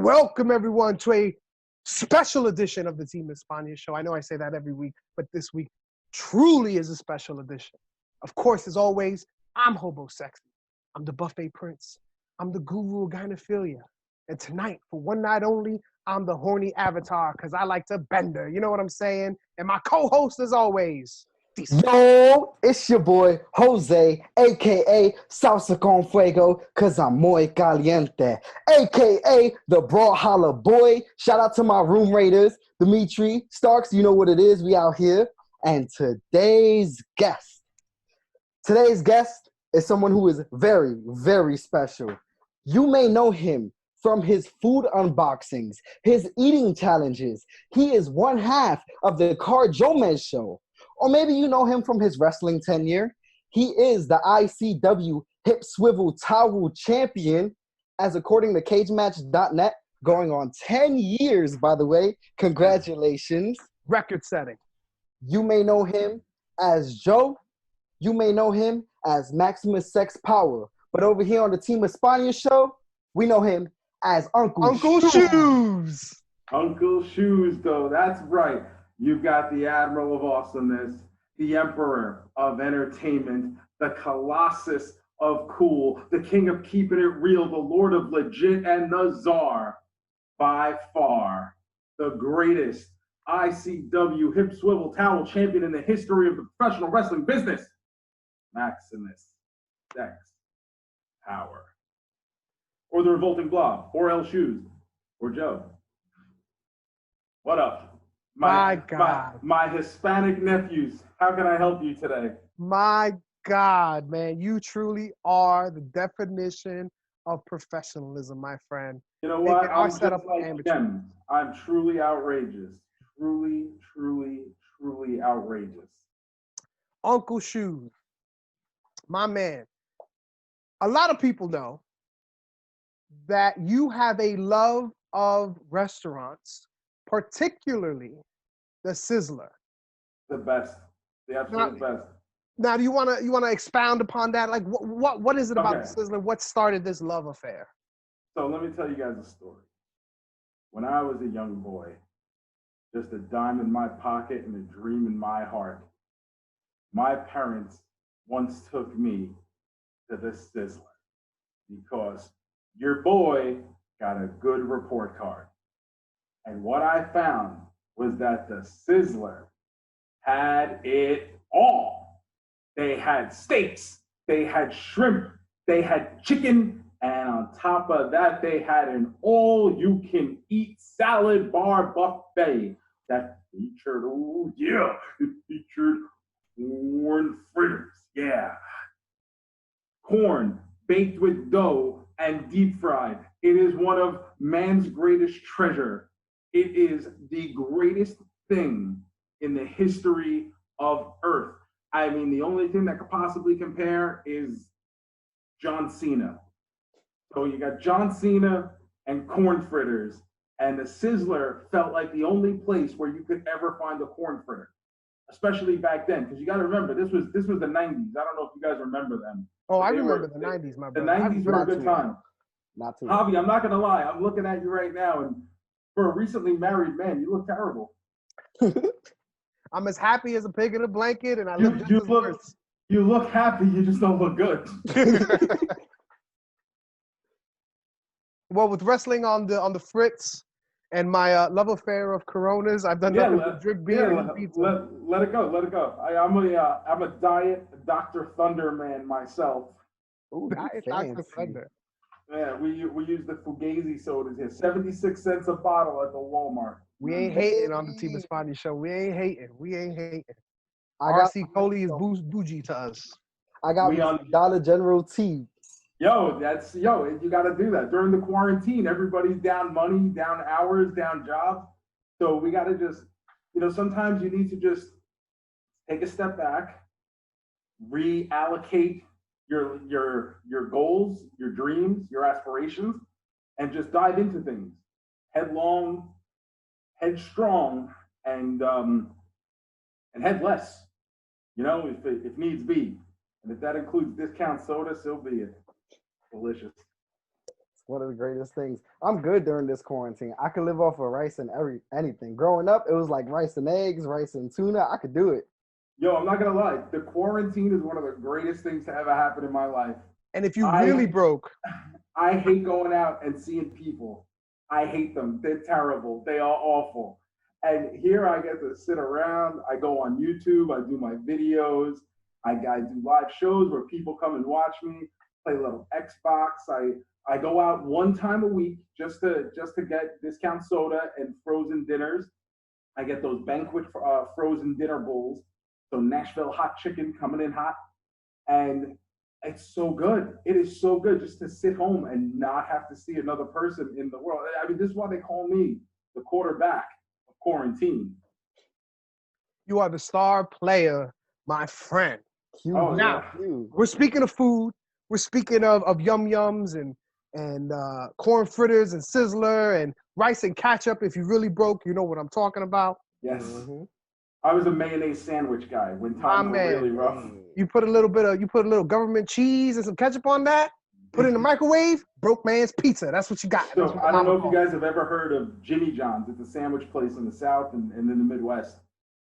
welcome everyone to a special edition of the Team Espana show. I know I say that every week, but this week truly is a special edition. Of course, as always, I'm Hobo Sexy. I'm the Buffet Prince. I'm the guru of gynophilia. And tonight, for one night only, I'm the horny avatar because I like to bender. You know what I'm saying? And my co-host, as always, Yo, it's your boy Jose, aka Salsa con Fuego, cause I'm muy caliente, aka the Brawlhalla boy. Shout out to my room raiders, Dimitri, Starks, you know what it is, we out here. And today's guest is someone who is very, very special. You may know him from his food unboxings, his eating challenges. He is one half of the Car Jomez show. Or maybe you know him from his wrestling tenure. He is the ICW Hip Swivel Towel Champion, as according to CageMatch.net, going on 10 years, by the way. Congratulations. record setting. You may know him as Joe. You may know him as Maximus Sex Power. But over here on the Team Espana show, we know him as Uncle Shoes. Uncle Shoes, though. That's right. You've got the Admiral of Awesomeness, the Emperor of Entertainment, the Colossus of Cool, the King of Keeping It Real, the Lord of Legit, and the Czar, by far, the greatest ICW Hip Swivel Towel Champion in the history of the professional wrestling business, Maximus Sex Power. Or the Revolting Blob, or L Shoes, or Joe. What up? My God. My Hispanic nephews, how can I help you today? My God, man, you truly are the definition of professionalism, my friend. You know what? I'm just setup like them. I'm truly outrageous. Truly, truly, truly outrageous. Uncle Shoes, my man. A lot of people know that you have a love of restaurants, particularly the Sizzler. The best. The absolute best. Now, do you want to expound upon that? Like, what is it about the Sizzler? What started this love affair? So let me tell you guys a story. When I was a young boy, just a dime in my pocket and a dream in my heart, my parents once took me to the Sizzler because your boy got a good report card. And what I found was that the Sizzler had it all. They had steaks, they had shrimp, they had chicken, and on top of that, they had an all-you-can-eat salad bar buffet that featured, it featured corn fritters, corn baked with dough and deep fried. It is one of man's greatest treasure. It is the greatest thing in the history of Earth. I mean, the only thing that could possibly compare is John Cena. So you got John Cena and corn fritters, and the Sizzler felt like the only place where you could ever find a corn fritter, especially back then. Because you got to remember, this was the 90s. I don't know if you guys remember them. Oh, I remember the 90s, my brother. The 90s were a good time. Not too Javi, I'm not going to lie. I'm looking at you right now, and for a recently married man, you look terrible. I'm as happy as a pig in a blanket, and I look just as worse. You look happy, you just don't look good. Well, with wrestling on the fritz and my love affair of Coronas, I've done nothing but drink beer and eat pizza. Let it go. I'm a diet Dr. Thunder man myself. Ooh, diet Dr. Thunder. Yeah, we use the Fugazi sodas here. 76 cents a bottle at the Walmart. We ain't hating on the Team Espana show. We ain't hating. RC Coley is bougie to us. I got Dollar General tea. You got to do that. During the quarantine, everybody's down money, down hours, down jobs. So we got to just, sometimes you need to just take a step back, reallocate your goals, your dreams, your aspirations, and just dive into things headlong, headstrong, and head less, if needs be. And if that includes discount soda, so be it. Delicious. one of the greatest things. I'm good during this quarantine. I could live off of rice and anything. Growing up, it was like rice and eggs, rice and tuna. I could do it. Yo, I'm not gonna lie. The quarantine is one of the greatest things to ever happen in my life. And if you really broke, I hate going out and seeing people. I hate them. They're terrible. They are awful. And here I get to sit around. I go on YouTube. I do my videos. I do live shows where people come and watch me play a little Xbox. I go out one time a week just to get discount soda and frozen dinners. I get those banquet frozen dinner bowls. So Nashville hot chicken coming in hot. And it's so good. It is so good just to sit home and not have to see another person in the world. I mean, this is why they call me the quarterback of quarantine. you are the star player, my friend. Huge. Oh, Now, Huge. we're speaking of food. We're speaking of yum yums and corn fritters and sizzler and rice and ketchup. If you really broke, you know what I'm talking about. Yes. Mm-hmm. I was a mayonnaise sandwich guy when My times were man. really rough. You put a little government cheese and some ketchup on that. Put it in the microwave. Broke man's pizza. That's what you got. That's So what I don't know if mama you calls guys have ever heard of Jimmy John's. It's a sandwich place in the South and in the Midwest.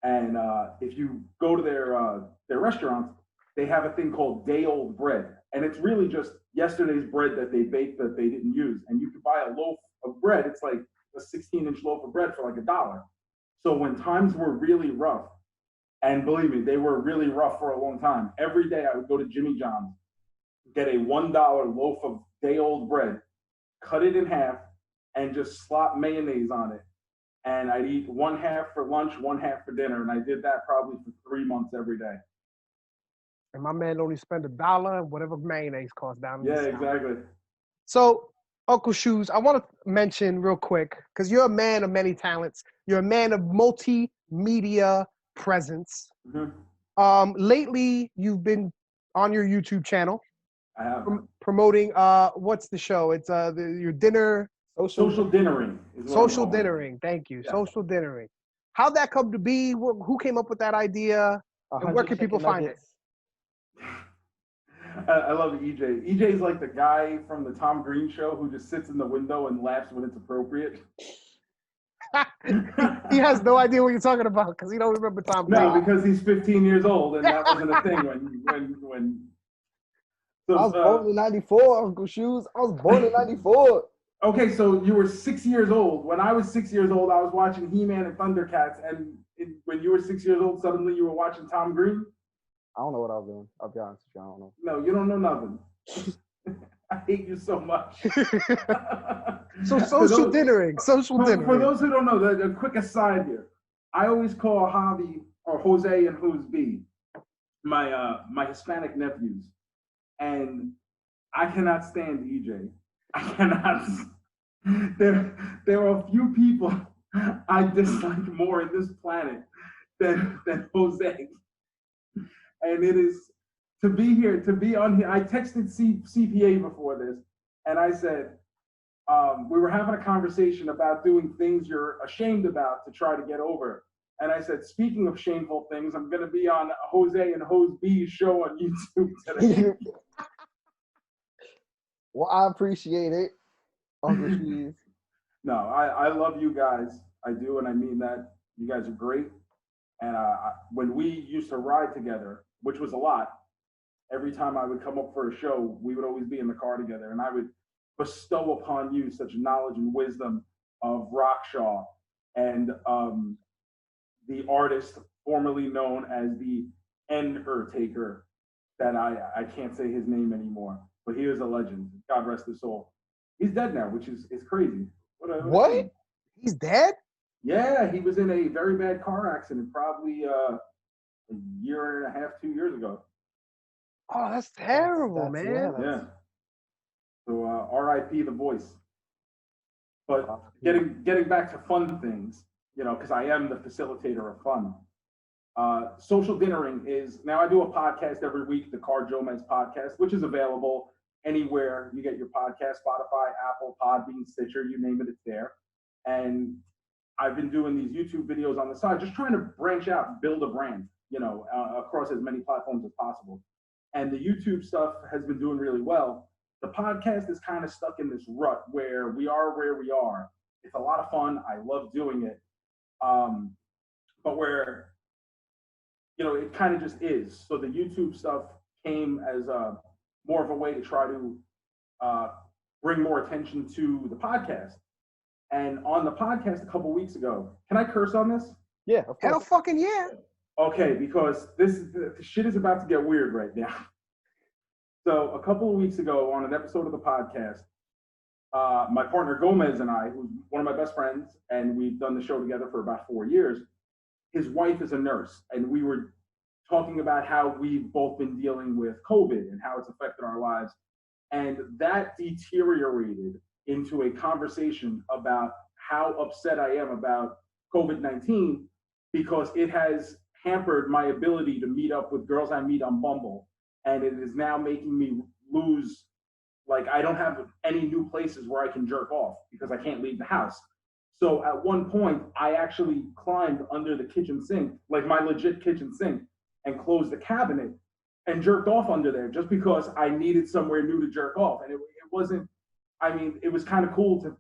And if you go to their restaurants, they have a thing called day-old bread. And it's really just yesterday's bread that they baked that they didn't use. And you can buy a loaf of bread. It's like a 16-inch loaf of bread for like $1. So when times were really rough, and believe me, they were really rough for a long time, every day I would go to Jimmy John's, get a $1 loaf of day-old bread, cut it in half, and just slop mayonnaise on it. And I'd eat one half for lunch, one half for dinner. And I did that probably for 3 months every day. And my man only spent $1 and whatever mayonnaise costs down in the Yeah, South. exactly. So, Uncle Shoes, I want to mention real quick, because you're a man of many talents. You're a man of multimedia presence. Mm-hmm. Lately, you've been on your YouTube channel I have promoting, what's the show? It's your dinner. social dinnering. Is what Social I'm calling it. dinnering. Thank you. Yeah. Social dinnering. How'd that come to be? Who came up with that idea? And where can people find it? I love EJ. EJ's like the guy from the Tom Green show who just sits in the window and laughs when it's appropriate. He has no idea what you're talking about because he don't remember Tom Green. No, because he's 15 years old and that wasn't a thing when. So, I was born in 94, Uncle Shoes. I was born in 94. Okay, so you were 6 years old. When I was 6 years old, I was watching He-Man and Thundercats, and when you were 6 years old, suddenly you were watching Tom Green? I don't know what I was doing. I'll be honest with you. I don't know. No, you don't know nothing. I hate you so much. So social dinnering. For those who don't know, the quick aside here, I always call Javi or Jose and Who's B my Hispanic nephews, and I cannot stand EJ. I cannot. There are a few people I dislike more in this planet than Jose. And it is to be here, to be on here. I texted CPA before this, and I said, we were having a conversation about doing things you're ashamed about to try to get over. And I said, speaking of shameful things, I'm going to be on Jose and Jose B's show on YouTube today. Well, I appreciate it, Uncle Cheese. No, I love you guys. I do, and I mean that. You guys are great. And when we used to ride together, which was a lot, every time I would come up for a show, we would always be in the car together, and I would bestow upon you such knowledge and wisdom of Rockshaw and the artist formerly known as the Undertaker, that I can't say his name anymore, but he was a legend. God rest his soul. He's dead now, which is crazy. What? He's dead? Yeah, he was in a very bad car accident probably a year and a half, 2 years ago. Oh, that's terrible, man. Yeah. So R.I.P. the voice. But getting back to fun things, because I am the facilitator of fun. Social dinnering is, now I do a podcast every week, the Car Jomez podcast, which is available anywhere you get your podcast, Spotify, Apple, Podbean, Stitcher, you name it, it's there. And I've been doing these YouTube videos on the side, just trying to branch out and build a brand, across as many platforms as possible. And the YouTube stuff has been doing really well. the podcast is kind of stuck in this rut where we are where we are. It's a lot of fun. I love doing it. But where, it kind of just is. So the YouTube stuff came as more of a way to try to bring more attention to the podcast. And on the podcast a couple weeks ago, can I curse on this? Yeah, of Hell course. fucking yeah. Okay, because the shit is about to get weird right now. So a couple of weeks ago on an episode of the podcast, my partner Gomez and I, who's one of my best friends, and we've done the show together for about 4 years, his wife is a nurse, and we were talking about how we've both been dealing with COVID and how it's affected our lives. And that deteriorated into a conversation about how upset I am about COVID-19 because it has hampered my ability to meet up with girls I meet on Bumble. And it is now making me lose, like, I don't have any new places where I can jerk off because I can't leave the house. So at one point, I actually climbed under the kitchen sink, like my legit kitchen sink, and closed the cabinet and jerked off under there just because I needed somewhere new to jerk off. And it wasn't, I mean, it was kind of cool to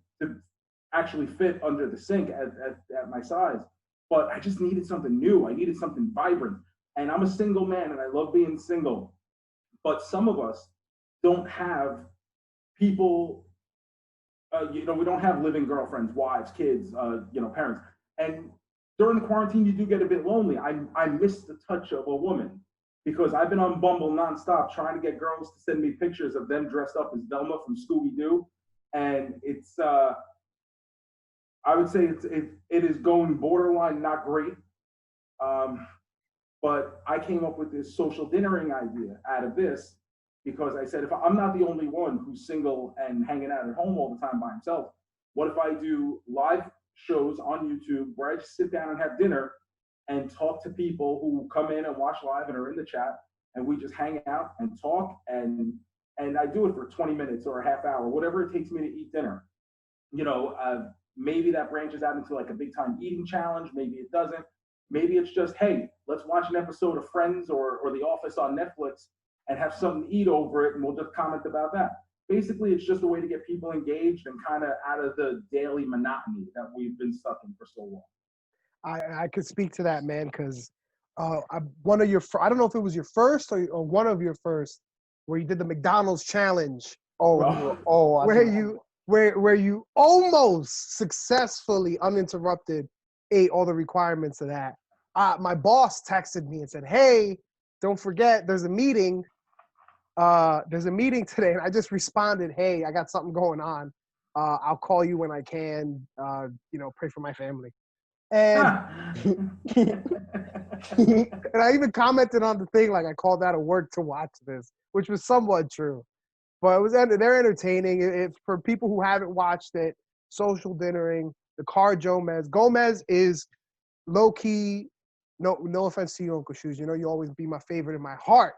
actually fit under the sink at my size, but I just needed something new. I needed something vibrant. And I'm a single man and I love being single. But some of us don't have people, we don't have living girlfriends, wives, kids, parents. And during the quarantine, you do get a bit lonely. I miss the touch of a woman because I've been on Bumble nonstop trying to get girls to send me pictures of them dressed up as Velma from Scooby-Doo. And it's, I would say it is going borderline not great. But I came up with this social dinnering idea out of this because I said, if I'm not the only one who's single and hanging out at home all the time by himself, what if I do live shows on YouTube where I just sit down and have dinner and talk to people who come in and watch live and are in the chat, and we just hang out and talk, and I do it for 20 minutes or a half hour, whatever it takes me to eat dinner. Maybe that branches out into like a big time eating challenge. Maybe it doesn't. Maybe it's just, hey, let's watch an episode of Friends or The Office on Netflix and have something to eat over it, and we'll just comment about that. Basically, it's just a way to get people engaged and kind of out of the daily monotony that we've been stuck in for so long. I could speak to that, man, because one of your, I don't know if it was your first or one of your first, where you did the McDonald's challenge. Where you almost successfully uninterrupted ate all the requirements of that. My boss texted me and said, "Hey, don't forget, there's a meeting. There's a meeting today." And I just responded, "Hey, I got something going on. I'll call you when I can. Pray for my family." And and I even commented on the thing, like I called out of work to watch this, which was somewhat true. But they're entertaining. It's for people who haven't watched it. Social dinnering. The car Gomez is low key. No offense to you, Uncle Shoes. You always be my favorite in my heart.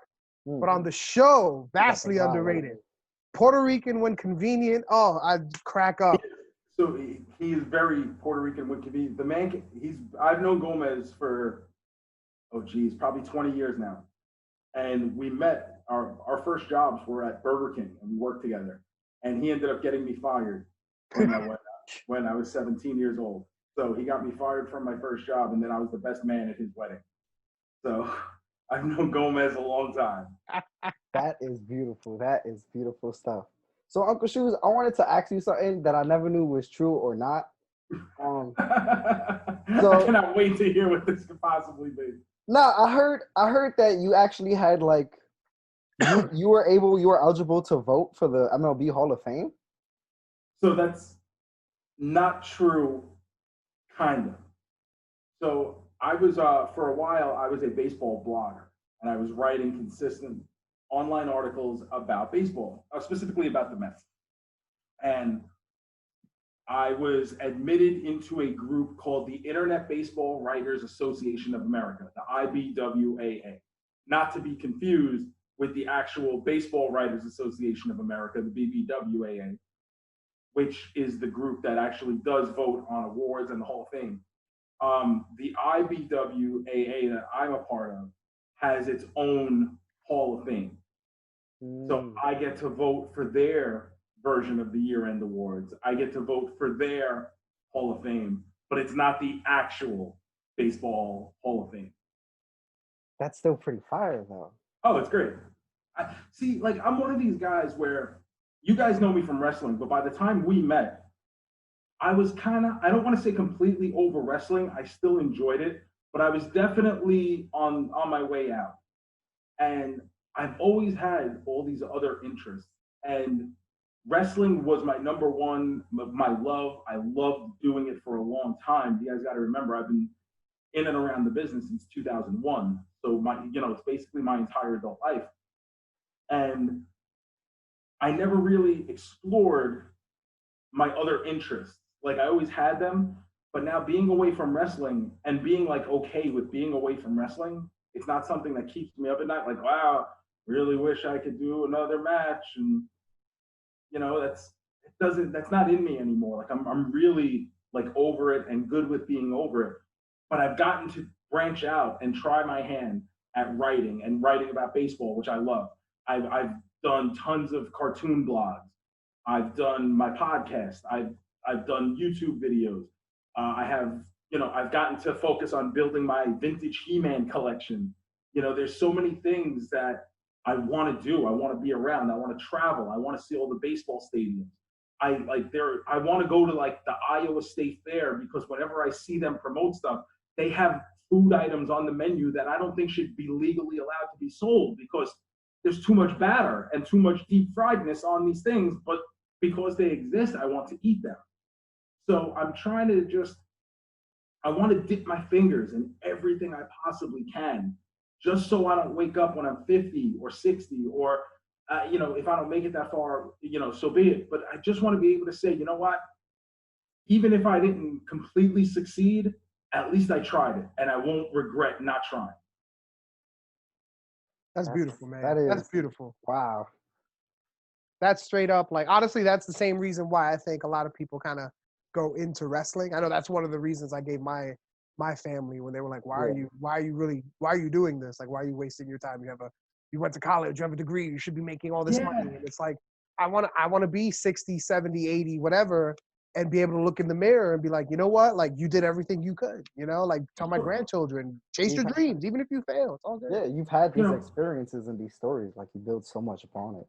Mm-hmm. But on the show, vastly underrated. Puerto Rican when convenient. Oh, I crack up. So he is very Puerto Rican when convenient. The man, I've known Gomez for, probably 20 years now. And we met, our first jobs were at Burger King, and we worked together. And he ended up getting me fired when I was 17 years old. So he got me fired from my first job, and then I was the best man at his wedding. So I've known Gomez a long time. That is beautiful. That is beautiful stuff. So Uncle Shoes, I wanted to ask you something that I never knew was true or not. I cannot wait to hear what this could possibly be. No, I heard that you actually had you were eligible to vote for the MLB Hall of Fame. So that's not true, kind of. So I was for a while I was a baseball blogger, and I was writing consistent online articles about baseball, specifically about the Mets. And I was admitted into a group called the Internet Baseball Writers Association of America, the IBWAA, not to be confused with the actual Baseball Writers Association of America, the BBWAA, which is the group that actually does vote on awards and the whole thing. The IBWAA that I'm a part of has its own Hall of Fame. So I get to vote for their version of the year-end awards. I get to vote for their Hall of Fame, but it's not the actual baseball Hall of Fame. That's still pretty fire, though. Oh, it's great. See, like, I'm one of these guys where you guys know me from wrestling, but by the time we met, I was kind of, I don't want to say completely over wrestling. I still enjoyed it, but I was definitely on my way out. And I've always had all these other interests. And wrestling was my number one, my love. I loved doing it for a long time. You guys got to remember, I've been in and around the business since 2001. So it's basically my entire adult life. And I never really explored my other interests. Like, I always had them, but now being away from wrestling and being like okay with being away from wrestling, it's not something that keeps me up at night. Like, wow, really wish I could do another match. And that's not in me anymore. Like, I'm really like over it and good with being over it. But I've gotten to branch out and try my hand at writing about baseball, which I love. I've done tons of cartoon blogs. I've done my podcast. I've done YouTube videos. I've gotten to focus on building my vintage He-Man collection. There's so many things that I want to do. I want to be around. I want to travel. I want to see all the baseball stadiums. I want to go to like the Iowa State Fair, because whenever I see them promote stuff, they have food items on the menu that I don't think should be legally allowed to be sold, because there's too much batter and too much deep friedness on these things. But because they exist, I want to eat them. So I'm trying to I want to dip my fingers in everything I possibly can, just so I don't wake up when I'm 50 or 60, or, if I don't make it that far, so be it. But I just want to be able to say, you know what, even if I didn't completely succeed, at least I tried it, and I won't regret not trying. That's beautiful, man. That's beautiful. Wow. That's straight up, like, honestly, that's the same reason why I think a lot of people kind of go into wrestling. I know that's one of the reasons I gave my family when they were like, why are you doing this? Like, why are you wasting your time? You went to college, you have a degree, you should be making all this money. And it's like, I want to be 60, 70, 80, whatever, and be able to look in the mirror and be like, you know what? Like, you did everything you could, like, tell my grandchildren, chase your dreams, even if you fail. It's all good. Yeah, you've had these experiences and these stories. Like, you build so much upon it.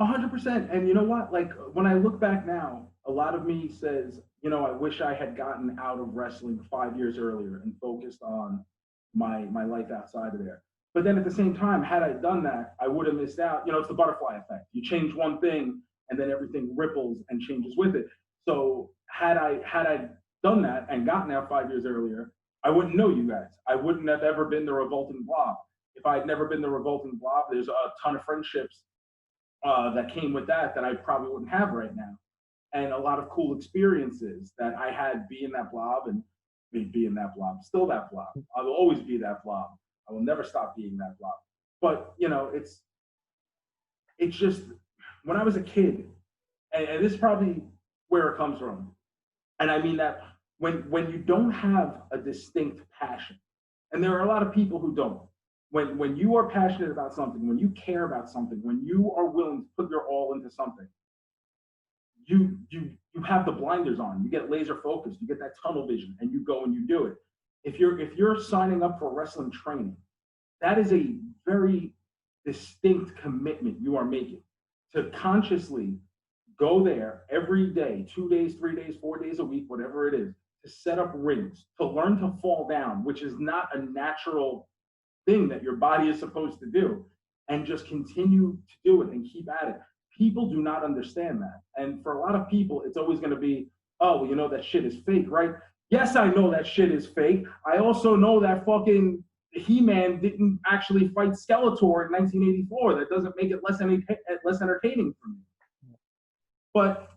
100%. And you know what? Like, when I look back now, a lot of me says, I wish I had gotten out of wrestling 5 years earlier and focused on my life outside of there. But then at the same time, had I done that, I would have missed out. It's the butterfly effect. You change one thing and then everything ripples and changes with it. So had I done that and gotten out 5 years earlier, I wouldn't know you guys. I wouldn't have ever been the Revolting Blob. If I had never been the Revolting Blob, there's a ton of friendships that came with that I probably wouldn't have right now. And a lot of cool experiences that I had being that blob, and being that blob, still that blob. I will always be that blob. I will never stop being that blob. But, it's just, when I was a kid, and this is probably where it comes from. And I mean that when you don't have a distinct passion, and there are a lot of people who don't, when you are passionate about something, when you care about something, when you are willing to put your all into something, you have the blinders on. You get laser focused. You get that tunnel vision, and you go and you do it. If you're signing up for wrestling training, that is a very distinct commitment you are making to consciously go there every day, 2 days, 3 days, 4 days a week, whatever it is, to set up rings, to learn to fall down, which is not a natural thing that your body is supposed to do, and just continue to do it and keep at it. People do not understand that. And for a lot of people, it's always going to be, oh, well, that shit is fake, right? Yes, I know that shit is fake. I also know that fucking He-Man didn't actually fight Skeletor in 1984. That doesn't make it less entertaining for me. But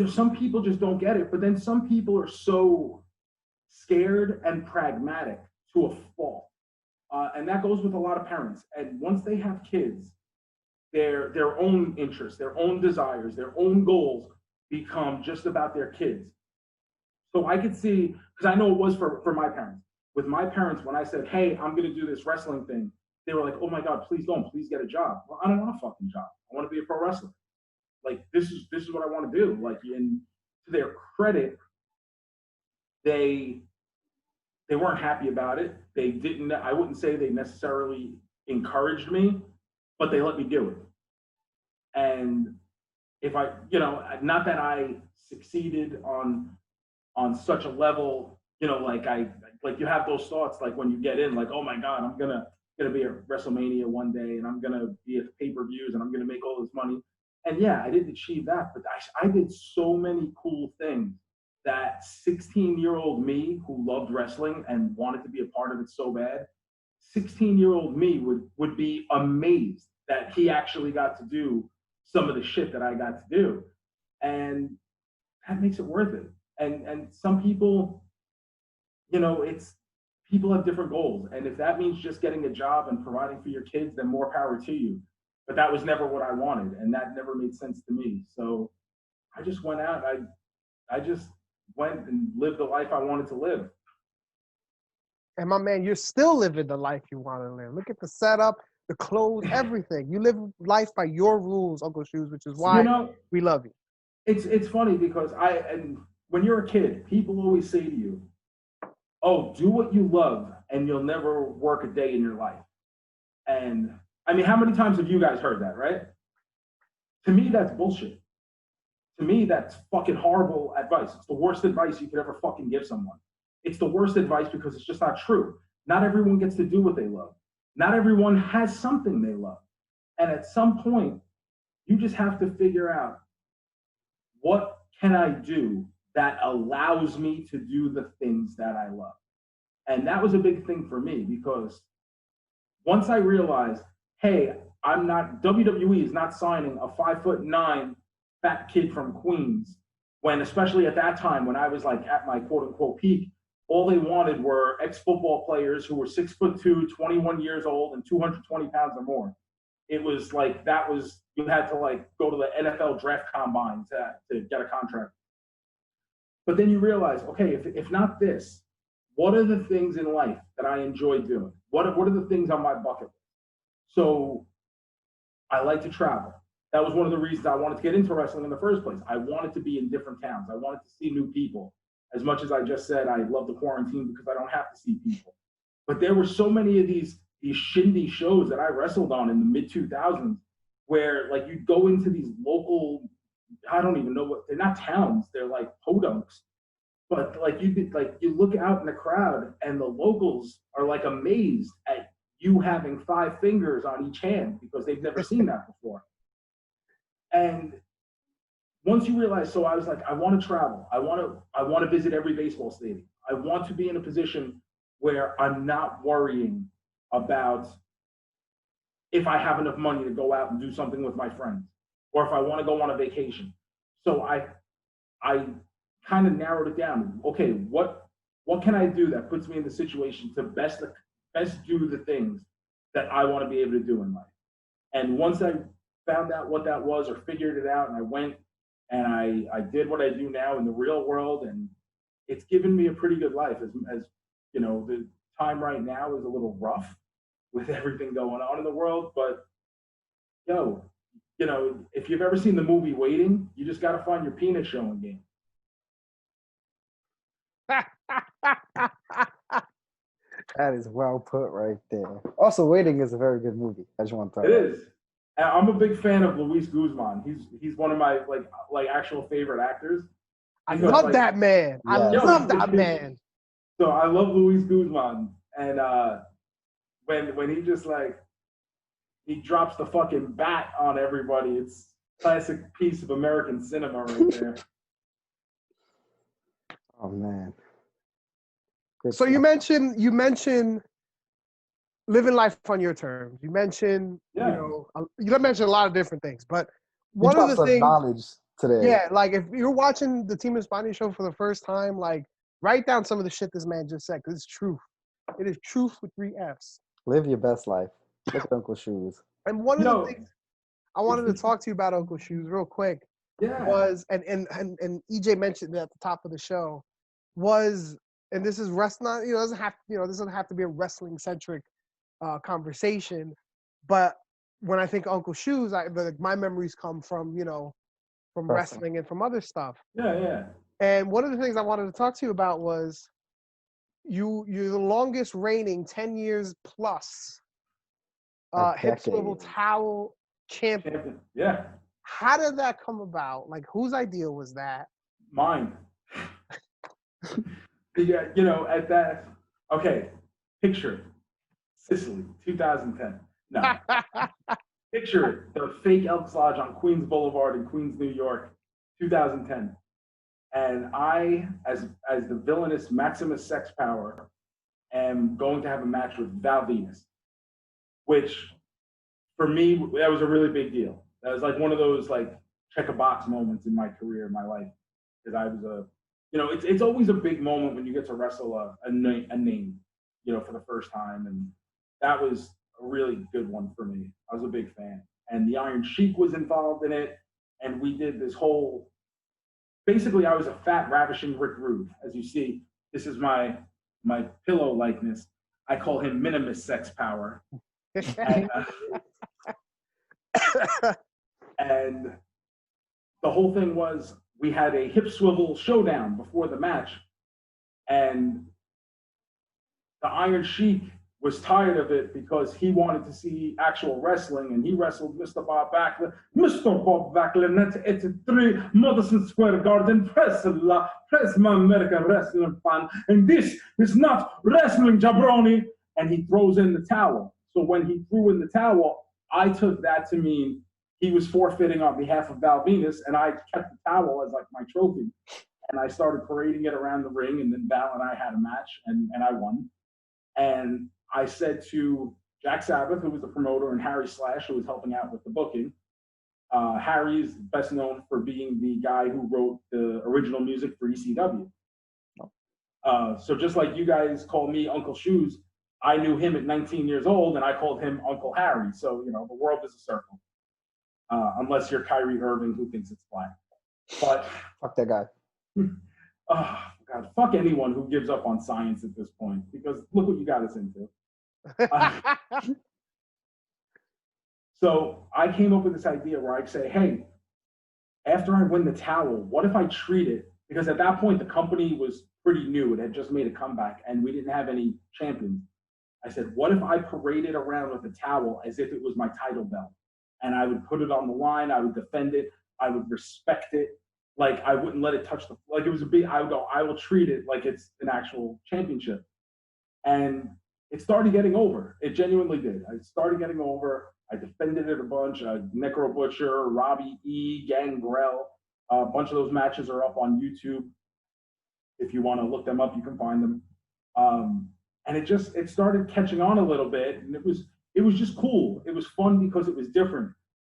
some people just don't get it. But then some people are so scared and pragmatic to a fault. And that goes with a lot of parents. And once they have kids, their own interests, their own desires, their own goals become just about their kids. So I could see, because I know it was for my parents. With my parents, when I said, hey, I'm going to do this wrestling thing, they were like, oh my God, please don't, please get a job. Well, I don't want a fucking job. I want to be a pro wrestler. Like this is what I want to do. Like, and to their credit, they weren't happy about it. They didn't. I wouldn't say they necessarily encouraged me, but they let me do it. And if I, not that I succeeded on such a level, like you have those thoughts like when you get in, like, oh my God, I'm gonna be at WrestleMania one day, and I'm gonna be at pay-per-views, and I'm gonna make all this money. And yeah, I didn't achieve that, but I did so many cool things that 16-year-old me who loved wrestling and wanted to be a part of it so bad, 16-year-old me would be amazed that he actually got to do some of the shit that I got to do. And that makes it worth it. And some people, it's people have different goals. And if that means just getting a job and providing for your kids, then more power to you. But that was never what I wanted, and that never made sense to me. So I just went out. I just went and lived the life I wanted to live. And my man, you're still living the life you want to live. Look at the setup, the clothes, everything. You live life by your rules, Uncle Shoes, which is why we love you. It's funny because and when you're a kid, people always say to you, oh, do what you love and you'll never work a day in your life. And I mean, how many times have you guys heard that, right? To me, that's bullshit. To me, that's fucking horrible advice. It's the worst advice you could ever fucking give someone. It's the worst advice because it's just not true. Not everyone gets to do what they love. Not everyone has something they love. And at some point, you just have to figure out, what can I do that allows me to do the things that I love? And that was a big thing for me because once I realized, hey, WWE is not signing a 5'9" fat kid from Queens, when especially at that time when I was like at my quote unquote peak, all they wanted were ex-football players who were 6'2", 21 years old, and 220 pounds or more. It was like you had to like go to the NFL draft combine to get a contract. But then you realize, okay, if not this, what are the things in life that I enjoy doing? What are the things on my bucket list? So I like to travel. That was one of the reasons I wanted to get into wrestling in the first place. I wanted to be in different towns. I wanted to see new people. As much as I just said, I love the quarantine because I don't have to see people. But there were so many of these shindy shows that I wrestled on in the mid-2000s where like you'd go into these local, I don't even know what, they're not towns, they're like podunks. But like you look out in the crowd and the locals are like amazed at you having 5 fingers on each hand because they've never seen that before. And once you realize, so I was like, I want to travel. I want to visit every baseball stadium. I want to be in a position where I'm not worrying about if I have enough money to go out and do something with my friends, or if I want to go on a vacation. So I kind of narrowed it down. Okay, what can I do that puts me in the situation to best do the things that I want to be able to do in life? And once I found out what that was, or figured it out, and I went and I did what I do now in the real world, and it's given me a pretty good life. As the time right now is a little rough with everything going on in the world, but if you've ever seen the movie Waiting, you just got to find your penis showing game. That is well put right there. Also, Waiting is a very good movie. I just want to throw it is. I'm a big fan of Luis Guzman. He's one of my like actual favorite actors. I love that man. I love that man. So I love Luis Guzman, and when he just like he drops the fucking bat on everybody, it's classic piece of American cinema right there. Oh man. So you mentioned living life on your terms. You mentioned you mentioned a lot of different things, but one of the things knowledge today. Yeah, like if you're watching the Playteamespana show for the first time, like write down some of the shit this man just said, because it's truth. It is truth with 3 F's. Live your best life. Look at Uncle Shoes. And one of the things I wanted to talk to you about, Uncle Shoes, real quick, was and EJ mentioned it at the top of the show, was, and this is wrestling, this doesn't have to be a wrestling centric conversation. But when I think Uncle Shoes, my memories come from, from wrestling and from other stuff. Yeah. And one of the things I wanted to talk to you about was you're the longest reigning 10 years plus hip swivel towel champion. Yeah. How did that come about? Like, whose idea was that? Mine. Yeah, at that. Okay, picture it. Sicily, 2010. No. Picture it. The fake Elks Lodge on Queens Boulevard in Queens, New York, 2010. And I, as the villainous Maximus Sex Power, am going to have a match with Val Venus, which for me, that was a really big deal. That was like one of those like check a box moments in my career, in my life, because I was it's always a big moment when you get to wrestle a name, for the first time, and that was a really good one for me. I was a big fan, and the Iron Sheik was involved in it, and we did this whole. Basically, I was a fat, ravishing Rick Rude. As you see, this is my pillow likeness. I call him Minimus Sex Power. And the whole thing was we had a hip swivel showdown before the match, and the Iron Sheik was tired of it because he wanted to see actual wrestling, and he wrestled Mr. Bob Backlund. Mr. Bob Backlund, that's 83 Madison Square Garden, press my American wrestling fan, and this is not wrestling, jabroni. And he throws in the towel. So when he threw in the towel, I took that to mean he was forfeiting on behalf of Val Venus, and I kept the towel as like my trophy. And I started parading it around the ring, and then Val and I had a match, and I won. And I said to Jack Sabbath, who was the promoter, and Harry Slash, who was helping out with the booking. Harry is best known for being the guy who wrote the original music for ECW. So just like you guys call me Uncle Shoes, I knew him at 19 years old, and I called him Uncle Harry. So, the world is a circle. Unless you're Kyrie Irving, who thinks it's flat. But fuck that guy. Oh, God, fuck anyone who gives up on science at this point, because look what you got us into. So I came up with this idea where I'd say, hey, after I win the towel, what if I treat it? Because at that point, the company was pretty new. It had just made a comeback, and we didn't have any champions. I said, what if I paraded around with the towel as if it was my title belt? And I would put it on the line. I would defend it. I would respect it. Like, I wouldn't let it touch it was a big, I would go, I will treat it like it's an actual championship. And it started getting over. It genuinely did. I started getting over. I defended it a bunch. Necro Butcher, Robbie E, Gangrel. A bunch of those matches are up on YouTube. If you want to look them up, you can find them. And it started catching on a little bit, and it was just cool. It was fun because it was different.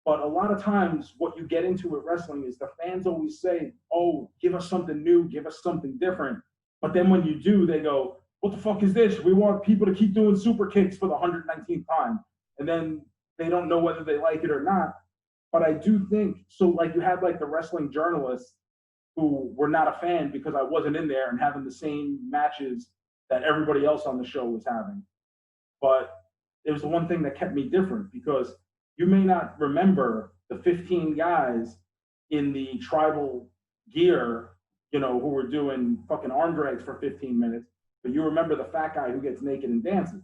But a lot of times what you get into with wrestling is the fans always say, oh, give us something new, give us something different. But then when you do, they go, what the fuck is this? We want people to keep doing super kicks for the 119th time. And then they don't know whether they like it or not. But I do think, so like you had like the wrestling journalists who were not a fan because I wasn't in there and having the same matches that everybody else on the show was having. But it was the one thing that kept me different, because you may not remember the 15 guys in the tribal gear, who were doing fucking arm drags for 15 minutes, but you remember the fat guy who gets naked and dances.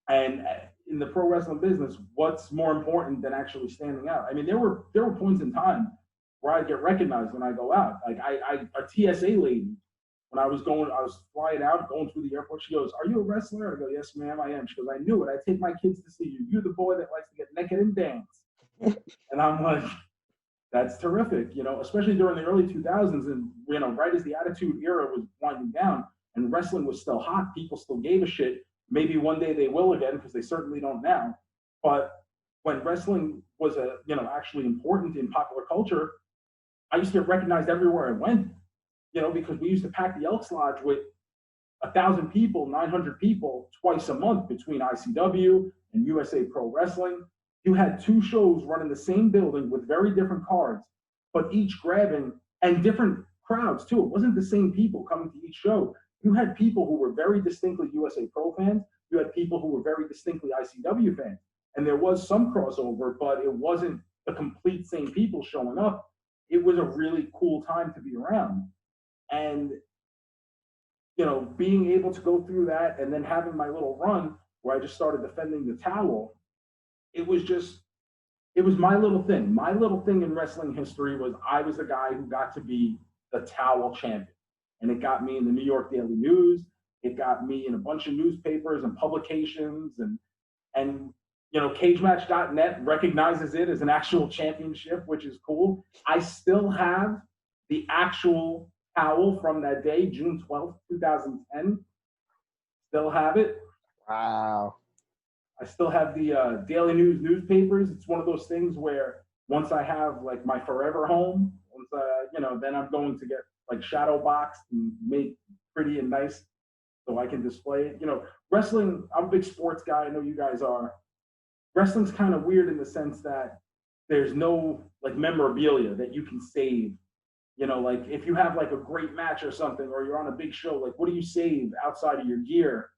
And in the pro wrestling business, what's more important than actually standing out? I mean, there were points in time where I get recognized when I go out. Like a TSA lady, when I was flying out, going through the airport, she goes, "Are you a wrestler?" I go, "Yes, ma'am, I am." She goes, "I knew it. I take my kids to see you. You're the boy that likes to get naked and dance." And I'm like, that's terrific, especially during the early 2000s, and right as the Attitude Era was winding down and wrestling was still hot, people still gave a shit. Maybe one day they will again, because they certainly don't now. But when wrestling was actually important in popular culture, I used to get recognized everywhere I went. Because we used to pack the Elks Lodge with 1,000 people, 900 people twice a month between ICW and USA Pro Wrestling. You had two shows run in the same building with very different cards, but each grabbing, and different crowds too. It wasn't the same people coming to each show. You had people who were very distinctly USA Pro fans. You you had people who were very distinctly ICW fans. And there was some crossover, but it wasn't the complete same people showing up. It was a really cool time to be around. And, you know, being able to go through that and then having my little run where I just started defending the towel, it was my little thing. My little thing in wrestling history was I was the guy who got to be the towel champion. And it got me in the New York Daily News. It got me in a bunch of newspapers and publications. And you know, cagematch.net recognizes it as an actual championship, which is cool. I still have the actual towel from that day, June 12th, 2010. Still have it. Wow. I still have the Daily News newspapers. It's one of those things where once I have like my forever home, once you know, then I'm going to get like shadow boxed and made pretty and nice so I can display it. You know, wrestling, I'm a big sports guy. I know you guys are. Wrestling's kind of weird in the sense that there's no like memorabilia that you can save. You know, like if you have like a great match or something, or you're on a big show, like what do you save outside of your gear?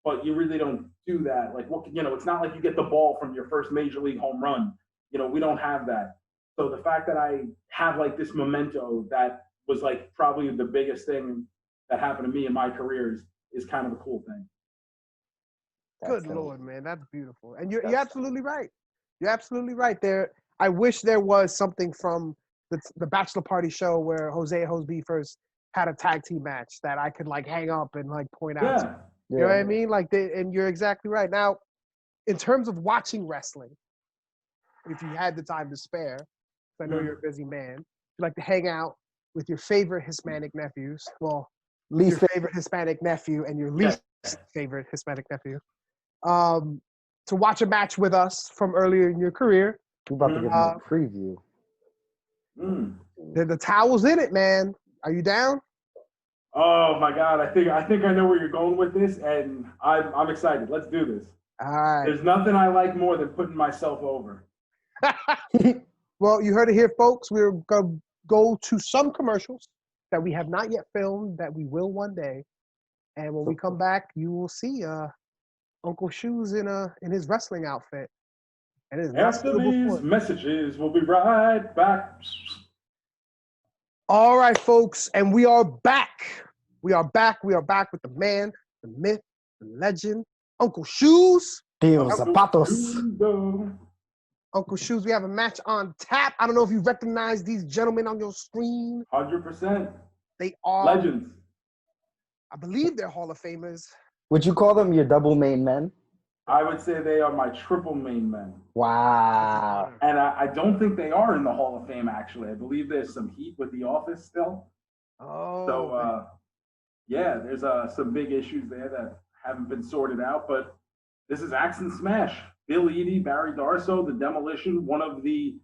But you really don't do that. Like, what, you know, it's not like you get the ball from your first major league home run. You know, we don't have that. So the fact that I have like this memento that was like probably the biggest thing that happened to me in my career is kind of a cool thing. Good Lord, man, that's beautiful. And you're absolutely right. You're absolutely right. I wish there was something from the Bachelor Party show where Jose and Jose first had a tag team match that I could like hang up and like point out. Yeah. You know what I mean? Like, and you're exactly right. Now, in terms of watching wrestling, if you had the time to spare, I know you're a busy man, you like to hang out with your favorite Hispanic nephews. Well, your favorite Hispanic nephew and your least favorite Hispanic nephew. To watch a match with us from earlier in your career. We're about to give them a preview. The towel's in it, man. Are you down? Oh my God! I think I know where you're going with this, and I'm excited. Let's do this. All right. There's nothing I like more than putting myself over. Well, you heard it here, folks. We're gonna go to some commercials that we have not yet filmed that we will one day, and when we come back, you will see Uncle Shoes in his wrestling outfit. And it is after these messages, we'll be right back. All right, folks, and we are back. We are back with the man, the myth, the legend, Uncle Shoes. Zapatos. Uncle Shoes, we have a match on tap. I don't know if you recognize these gentlemen on your screen. 100%. They are legends. I believe they're Hall of Famers. Would you call them your double main men? I would say they are my triple main men. Wow. And I don't think they are in the Hall of Fame, actually. I believe there's some heat with The Office still. Oh. So, yeah, there's some big issues there that haven't been sorted out. But this is Axe and Smash. Bill Eadie, Barry Darsow, The Demolition, one of the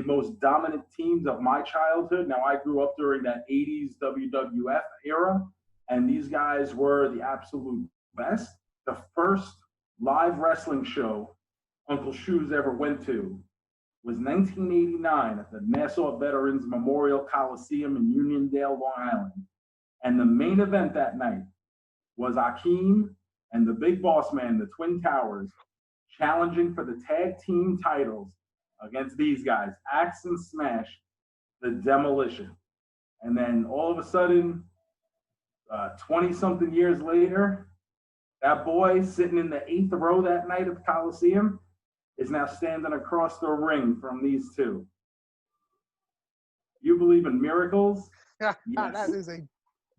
most dominant teams of my childhood. Now, I grew up during that 80s WWF era, and these guys were the absolute best. The first live wrestling show Uncle Shoes ever went to was 1989 at the Nassau Veterans Memorial Coliseum in Uniondale, Long Island. And the main event that night was Akeem and the Big Boss Man, the Twin Towers, challenging for the tag team titles against these guys, Axe and Smash, The Demolition. And then all of a sudden, 20-something years later, that boy sitting in the 8th row that night at the Coliseum is now standing across the ring from these two. You believe in miracles? Yes. Yes. That is a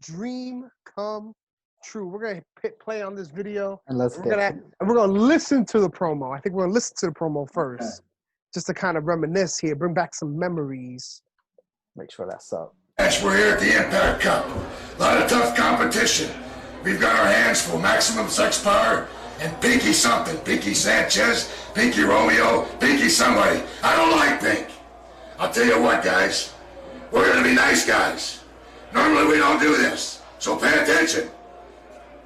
dream come true. We're gonna hit play on this video, And we're gonna listen to the promo. I think we're gonna listen to the promo first, just to kind of reminisce here, bring back some memories. Make sure that's up. We're here at the Impact Cup. A lot of tough competition. We've got our hands full. Maximum Sex Power and Pinky something. Pinky Sanchez, Pinky Romeo, Pinky somebody. I don't like Pink. I'll tell you what, guys. We're going to be nice guys. Normally we don't do this. So pay attention.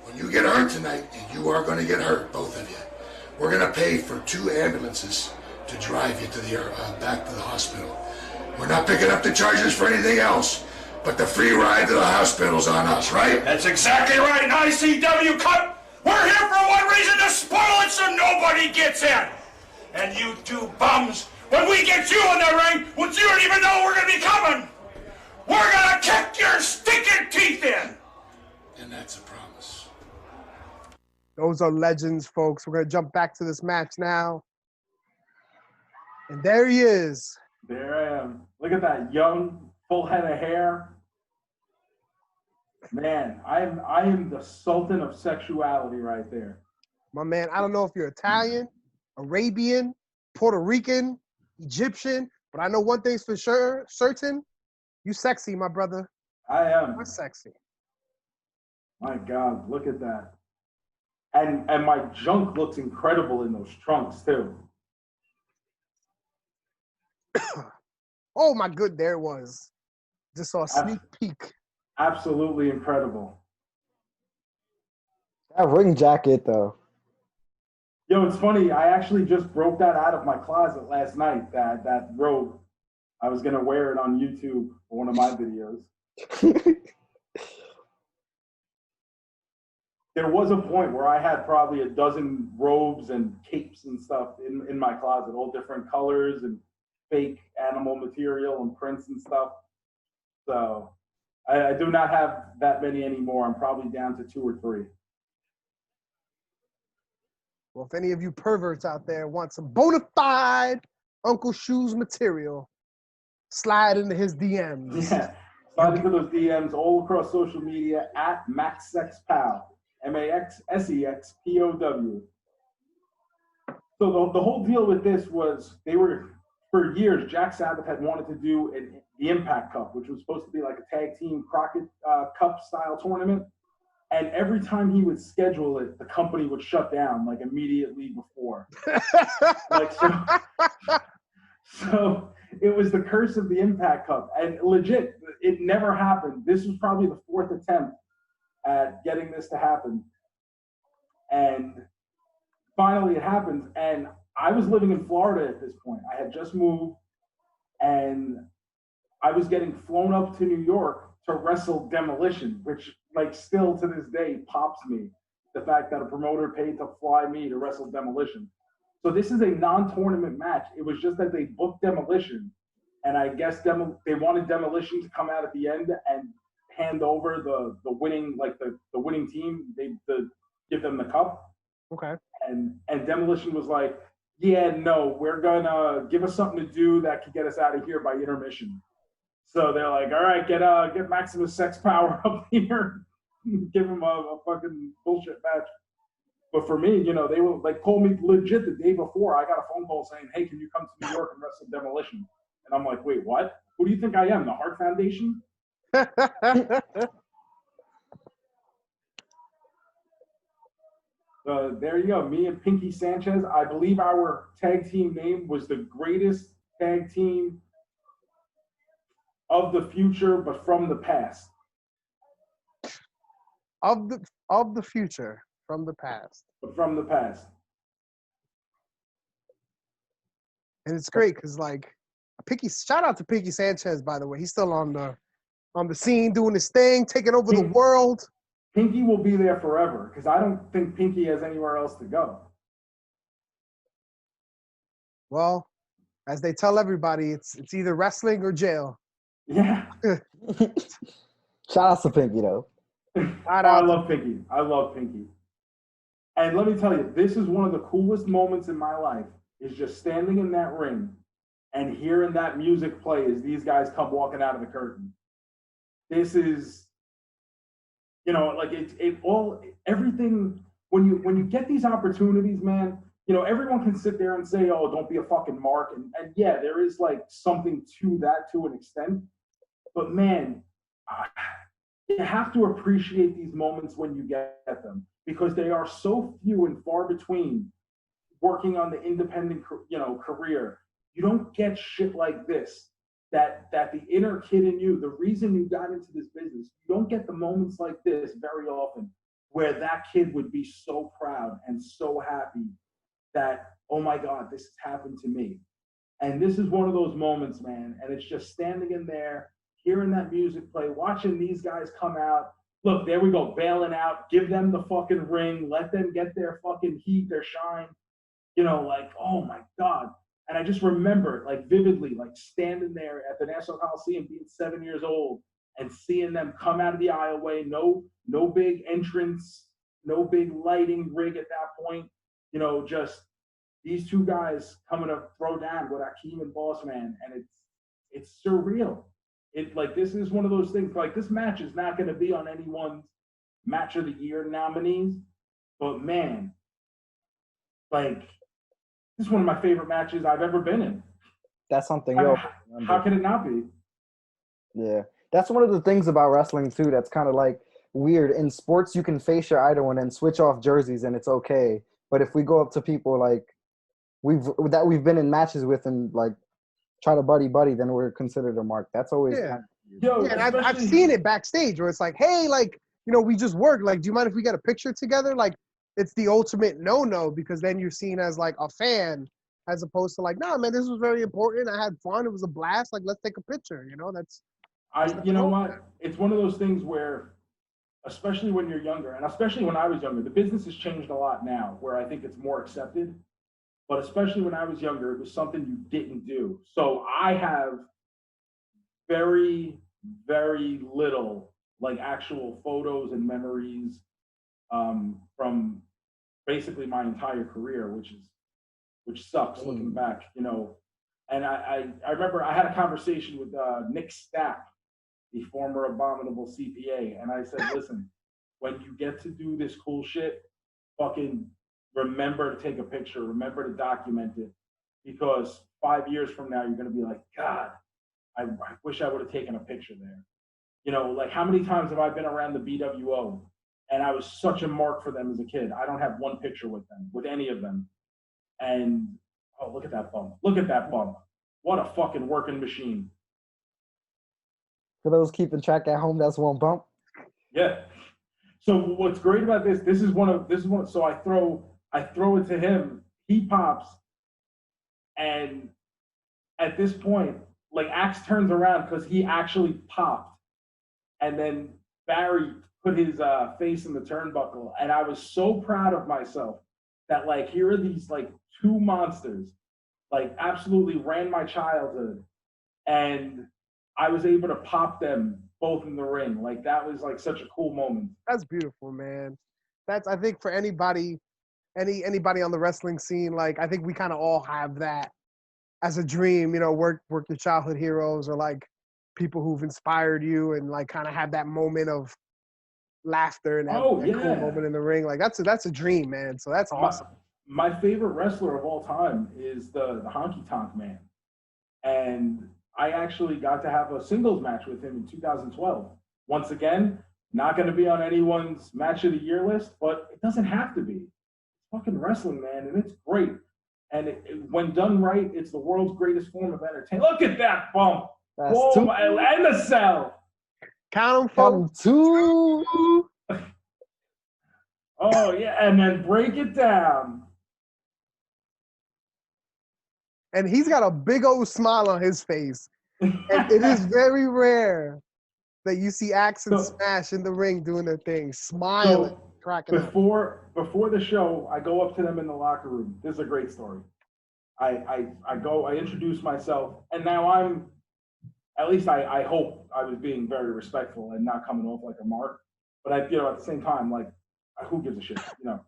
When you get hurt tonight, and you are going to get hurt, both of you, we're going to pay for 2 ambulances to drive you to the back to the hospital. We're not picking up the charges for anything else, but the free ride to the hospital's on us, right? That's exactly right. An ICW cut We're here for one reason, to spoil it so nobody gets in. And you two bums, when we get you in the ring, which you don't even know we're gonna be coming, we're gonna kick your stinking teeth in. And that's a promise. Those are legends, folks. We're going to jump back to this match now. And there he is. There I am. Look at that young, full head of hair. Man, I am the sultan of sexuality right there. My man, I don't know if you're Italian, Arabian, Puerto Rican, Egyptian, but I know one thing's for sure, certain. You sexy, my brother. I am. You're sexy. My God, look at that. And my junk looks incredible in those trunks too. Oh my good, there it was. Just saw a sneak peek. Absolutely incredible. That ring jacket, though. Yo, it's funny. I actually just broke that out of my closet last night, that robe. I was going to wear it on YouTube for one of my videos. There was a point where I had probably a dozen robes and capes and stuff in my closet, all different colors and fake animal material and prints and stuff. So I do not have that many anymore. I'm probably down to 2 or 3. Well, if any of you perverts out there want some bona fide Uncle Shoes material, slide into his DMs. Yeah, slide into those DMs all across social media at MaxSexPow, MaxSexPow. So the whole deal with this was for years, Jack Sabbath had wanted to do the Impact Cup, which was supposed to be like a tag team Crockett Cup style tournament. And every time he would schedule it, the company would shut down like immediately before. So it was the curse of the Impact Cup. And legit, it never happened. This was probably the 4th attempt at getting this to happen. And finally it happened. And I was living in Florida at this point. I had just moved, and I was getting flown up to New York to wrestle Demolition, which like still to this day pops me, the fact that a promoter paid to fly me to wrestle Demolition. So this is a non-tournament match. It was just that they booked Demolition, and I guess they wanted Demolition to come out at the end and hand over the winning, like the winning team, to give them the cup. Okay. And Demolition was like, yeah, no, we're gonna give us something to do that could get us out of here by intermission. So they're like, all right, get Maximus Sex Power up here, give him a fucking bullshit match. But for me, you know, they were like, called me legit the day before. I got a phone call saying, hey, can you come to New York and wrestle Demolition? And I'm like, wait, what? Who do you think I am, the Heart Foundation? There you go, me and Pinky Sanchez. I believe our tag team name was the greatest tag team of the future, but from the past. Of the future, from the past. But from the past. And it's great because like shout out to Pinky Sanchez, by the way. He's still on the scene doing his thing, taking over the world. Pinky will be there forever because I don't think Pinky has anywhere else to go. Well, as they tell everybody, it's either wrestling or jail. Yeah. Shout out to Pinky, though. I love Pinky. I love Pinky. And let me tell you, this is one of the coolest moments in my life, is just standing in that ring and hearing that music play as these guys come walking out of the curtain. This is, you know, like everything, when you get these opportunities, man, you know, everyone can sit there and say, oh, don't be a fucking mark. And yeah, there is like something to that to an extent. But man, you have to appreciate these moments when you get them, because they are so few and far between. Working on the independent, you know, career, you don't get shit like this. That the inner kid in you, the reason you got into this business, you don't get the moments like this very often, where that kid would be so proud and so happy that, oh my God, this has happened to me. And this is one of those moments, man. And it's just standing in there, hearing that music play, watching these guys come out, look, there we go, bailing out, give them the fucking ring, let them get their fucking heat, their shine, you know, like, oh my God. And I just remember, like, vividly, like, standing there at the National Coliseum, being 7 years old, and seeing them come out of the aisleway, no big entrance, no big lighting rig at that point, you know, just these two guys coming to throw down with Akeem and Boss Man, and it's surreal. It like this is one of those things. Like this match is not going to be on anyone's match of the year nominees, but man, like this is one of my favorite matches I've ever been in. That's something I mean, real. how can it not be? Yeah, that's one of the things about wrestling too. That's kind of like weird. In sports, you can face your idol and then switch off jerseys, and it's okay. But if we go up to people like we've been in matches with and like try to buddy, then we're considered a mark. That's always Yeah. kind of weird. Yo, Yeah, and I've seen it backstage where it's like, hey, like, you know, we just worked. Like, do you mind if we get a picture together? Like, it's the ultimate no-no because then you're seen as like a fan as opposed to like, nah, man, this was very important. I had fun. It was a blast. Like, let's take a picture. You know, that's you know what? It's one of those things where, especially when you're younger, and especially when I was younger, the business has changed a lot now where I think it's more accepted. But especially when I was younger, it was something you didn't do. So I have very, very little like actual photos and memories from basically my entire career, which sucks looking back, you know. And I remember I had a conversation with Nick Stapp, the former abominable CPA, and I said, listen, when you get to do this cool shit, fucking remember to take a picture, remember to document it, because 5 years from now, you're going to be like, God, I wish I would have taken a picture there. You know, like how many times have I been around the BWO and I was such a mark for them as a kid? I don't have one picture with them, with any of them. And, oh, look at that bump. Look at that bump. What a fucking working machine. For those keeping track at home, that's one bump. Yeah. So what's great about this is one. So I throw it to him. He pops, and at this point, like Axe turns around because he actually popped, and then Barry put his face in the turnbuckle, and I was so proud of myself that like here are these like two monsters, like absolutely ran my childhood, and I was able to pop them both in the ring. Like that was like such a cool moment. That's beautiful, man. That's I think for anybody on the wrestling scene, like I think we kind of all have that as a dream, you know, work your childhood heroes or like people who've inspired you and like kind of have that moment of laughter and that cool moment in the ring. Like that's a dream, man. So that's awesome. My favorite wrestler of all time is the Honky Tonk Man. And I actually got to have a singles match with him in 2012. Once again, not going to be on anyone's match of the year list, but it doesn't have to be. It's fucking wrestling, man, and it's great. And when done right, it's the world's greatest form of entertainment. Look at that bump. Whoa, and the cell. Count them, folks. 2. Oh, yeah, and then break it down. And he's got a big old smile on his face. And it is very rare that you see Axe and Smash in the ring doing their thing, smiling, cracking up. Before the show, I go up to them in the locker room. This is a great story. I introduce myself, and now at least I hope I was being very respectful and not coming off like a mark. But at the same time, like, who gives a shit, you know?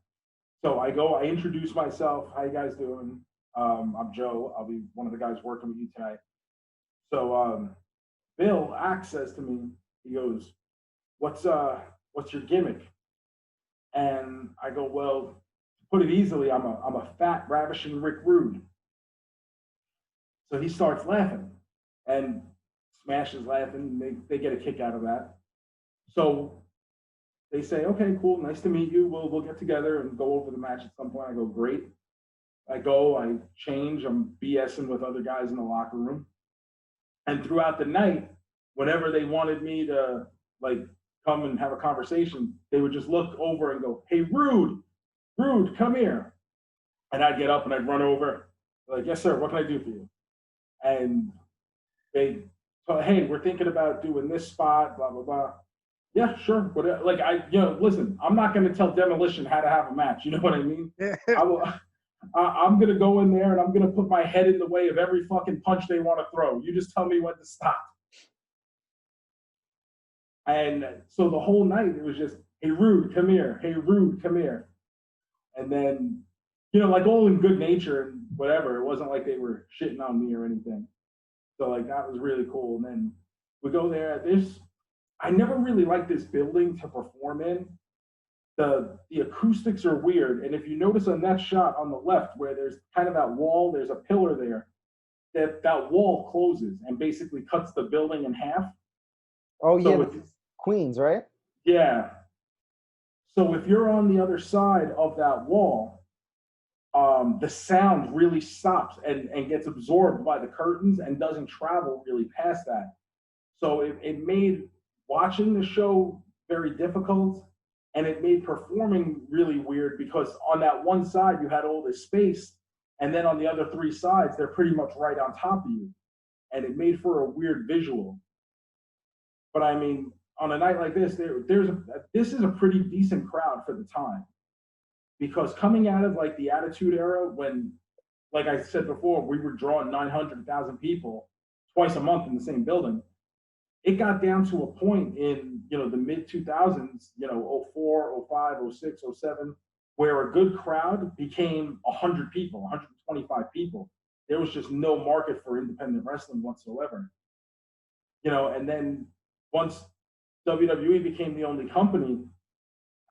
So I introduce myself. How you guys doing? I'm Joe. I'll be one of the guys working with you tonight. So Bill Axe says to me, he goes, what's your gimmick? And I go, well, to put it easily, I'm a fat, ravishing Rick Rude. So he starts laughing, and Smash is laughing. They get a kick out of that. So they say, okay, cool, nice to meet you. We'll get together and go over the match at some point. I go, great. I change, I'm BSing with other guys in the locker room. And throughout the night, whenever they wanted me to like come and have a conversation, they would just look over and go, hey, Rude, come here. And I'd get up and I'd run over. They're like, yes, sir, what can I do for you? And they thought, hey, we're thinking about doing this spot, blah, blah, blah. Yeah, sure. But like listen, I'm not going to tell Demolition how to have a match. You know what I mean? I will. I'm going to go in there and I'm going to put my head in the way of every fucking punch they want to throw. You just tell me when to stop. And so the whole night it was just, hey Rude, come here. Hey Rude, come here. And then, like all in good nature and whatever. It wasn't like they were shitting on me or anything. So like that was really cool. And then we go there. I never really liked this building to perform in. The acoustics are weird. And if you notice on that shot on the left where there's kind of that wall, there's a pillar there, that wall closes and basically cuts the building in half. Oh, So yeah, Queens, right? Yeah. So if you're on the other side of that wall, the sound really stops and gets absorbed by the curtains and doesn't travel really past that. So it made watching the show very difficult, and it made performing really weird because on that one side you had all this space, and then on the other three sides they're pretty much right on top of you, and it made for a weird visual. But I mean, on a night like this, this is a pretty decent crowd for the time, because coming out of like the Attitude Era, when, like I said before, we were drawing 900,000 people twice a month in the same building. It got down to a point in the mid 2000s, 04, 05, 06, 07, where a good crowd became 100 people, 125 people. There was just no market for independent wrestling whatsoever. And then once WWE became the only company,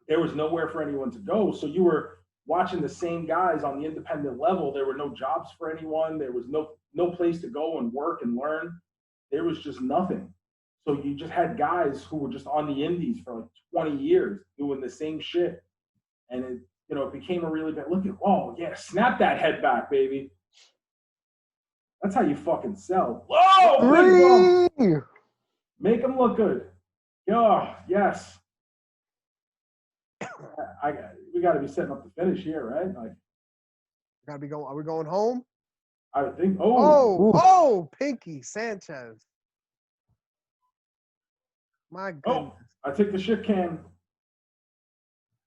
there was nowhere for anyone to go. So you were watching the same guys on the independent level. There were no jobs for anyone. There was no place to go and work and learn. There was just nothing. So you just had guys who were just on the indies for like 20 years doing the same shit. And it became a really bad look at, oh yeah, snap that head back, baby. That's how you fucking sell. Whoa, big bump. Make them look good. Oh, yes. We got to be setting up the finish here, right? Like, gotta be going. Are we going home? I would think. Pinky Sanchez. My goodness. I took the shit can.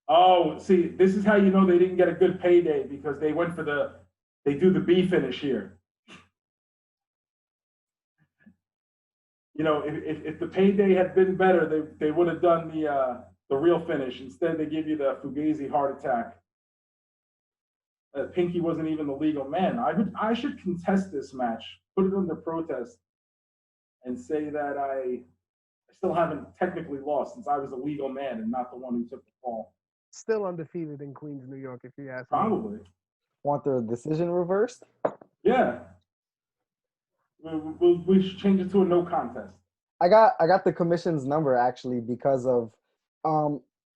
Oh, see, this is how you know they didn't get a good payday, because they went for they do the B finish here. If the payday had been better, they would have done the real finish. Instead, they give you the Fugazi heart attack. Pinky wasn't even the legal man. I should contest this match, put it under protest, and say that I still haven't technically lost, since I was a legal man and not the one who took the fall. Still undefeated in Queens, New York, if you ask me. Probably. Want the decision reversed? Yeah. We should change it to a no contest. I got the commission's number actually because of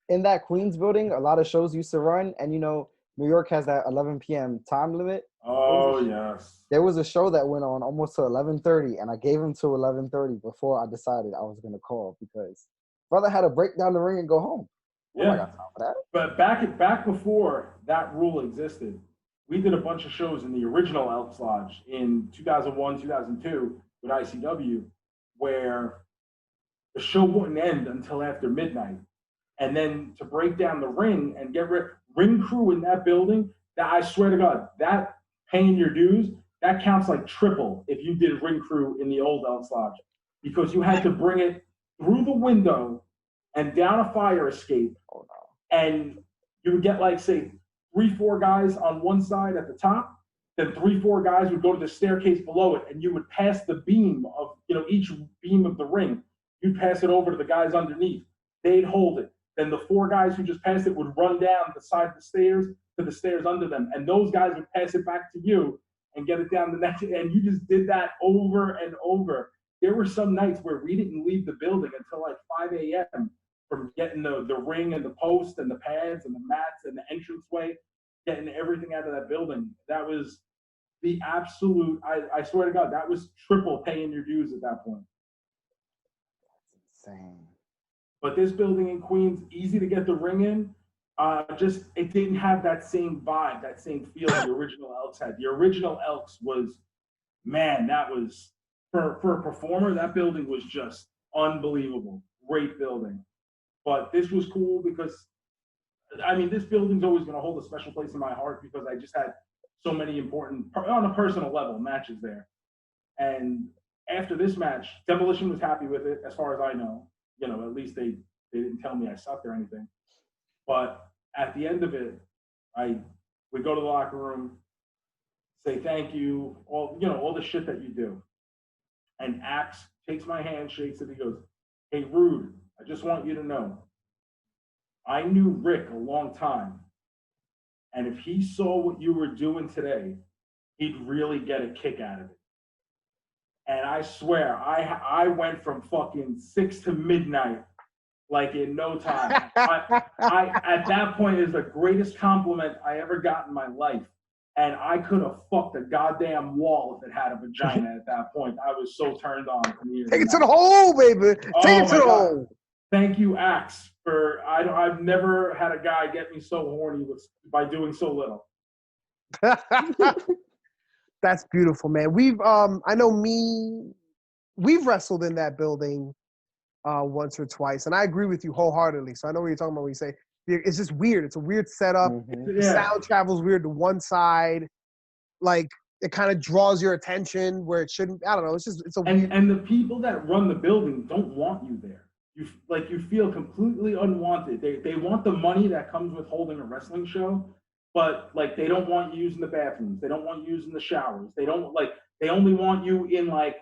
in that Queens building, a lot of shows used to run, and New York has that 11 p.m. time limit. Oh, yes. There was a show that went on almost to 11:30, and I gave him to 11:30 before I decided I was going to call, because brother had to break down the ring and go home. Yeah. I got time for that. But back before that rule existed, we did a bunch of shows in the original Elks Lodge in 2001, 2002 with ICW, where the show wouldn't end until after midnight. And then to break down the ring and get ring crew in that building, that I swear to God, that paying your dues, that counts like triple if you did ring crew in the old Elks Lodge, because you had to bring it through the window and down a fire escape. Oh, no. And you would get like, say, 3-4 guys on one side at the top, then 3-4 guys would go to the staircase below it, and you would pass the beam of, each beam of the ring. You'd pass it over to the guys underneath. They'd hold it. Then the 4 guys who just passed it would run down the side of the stairs to the stairs under them, and those guys would pass it back to you and get it down the next, and you just did that over and over. There were some nights where we didn't leave the building until like 5 a.m. from getting the ring and the post and the pads and the mats and the entranceway, getting everything out of that building. That was the absolute, I swear to God, that was triple paying your dues at that point. That's insane. But this building in Queens, easy to get the ring in. Just it didn't have that same vibe, that same feel the original Elks had. The original Elks was, man, that was for a performer. That building was just unbelievable. Great building. But this was cool because, I mean, this building's always going to hold a special place in my heart because I just had so many important, on a personal level, matches there. And after this match, Demolition was happy with it, as far as I know. You know, at least they didn't tell me I sucked or anything. But at the end of it, we go to the locker room, say thank you, all the shit that you do. And Axe takes my hand, shakes it, he goes, "Hey, Rude, I just want you to know, I knew Rick a long time. And if he saw what you were doing today, he'd really get a kick out of it." And I swear, I went from fucking 6 to midnight, like in no time. I at that point is the greatest compliment I ever got in my life. And I could have fucked a goddamn wall if it had a vagina at that point. I was so turned on. Take it to the hole, baby. Take it to the hole. Thank you, Axe, for I've never had a guy get me so horny by doing so little. That's beautiful, man. We've wrestled in that building once or twice, and I agree with you wholeheartedly. So I know what you're talking about when you say it's just weird. It's a weird setup. Mm-hmm. The sound travels weird to one side. Like it kind of draws your attention where it shouldn't. I don't know. It's a weird. And the people that run the building don't want you there. You feel completely unwanted. They want the money that comes with holding a wrestling show, but like they don't want you using the bathrooms. They don't want you using the showers. They only want you in like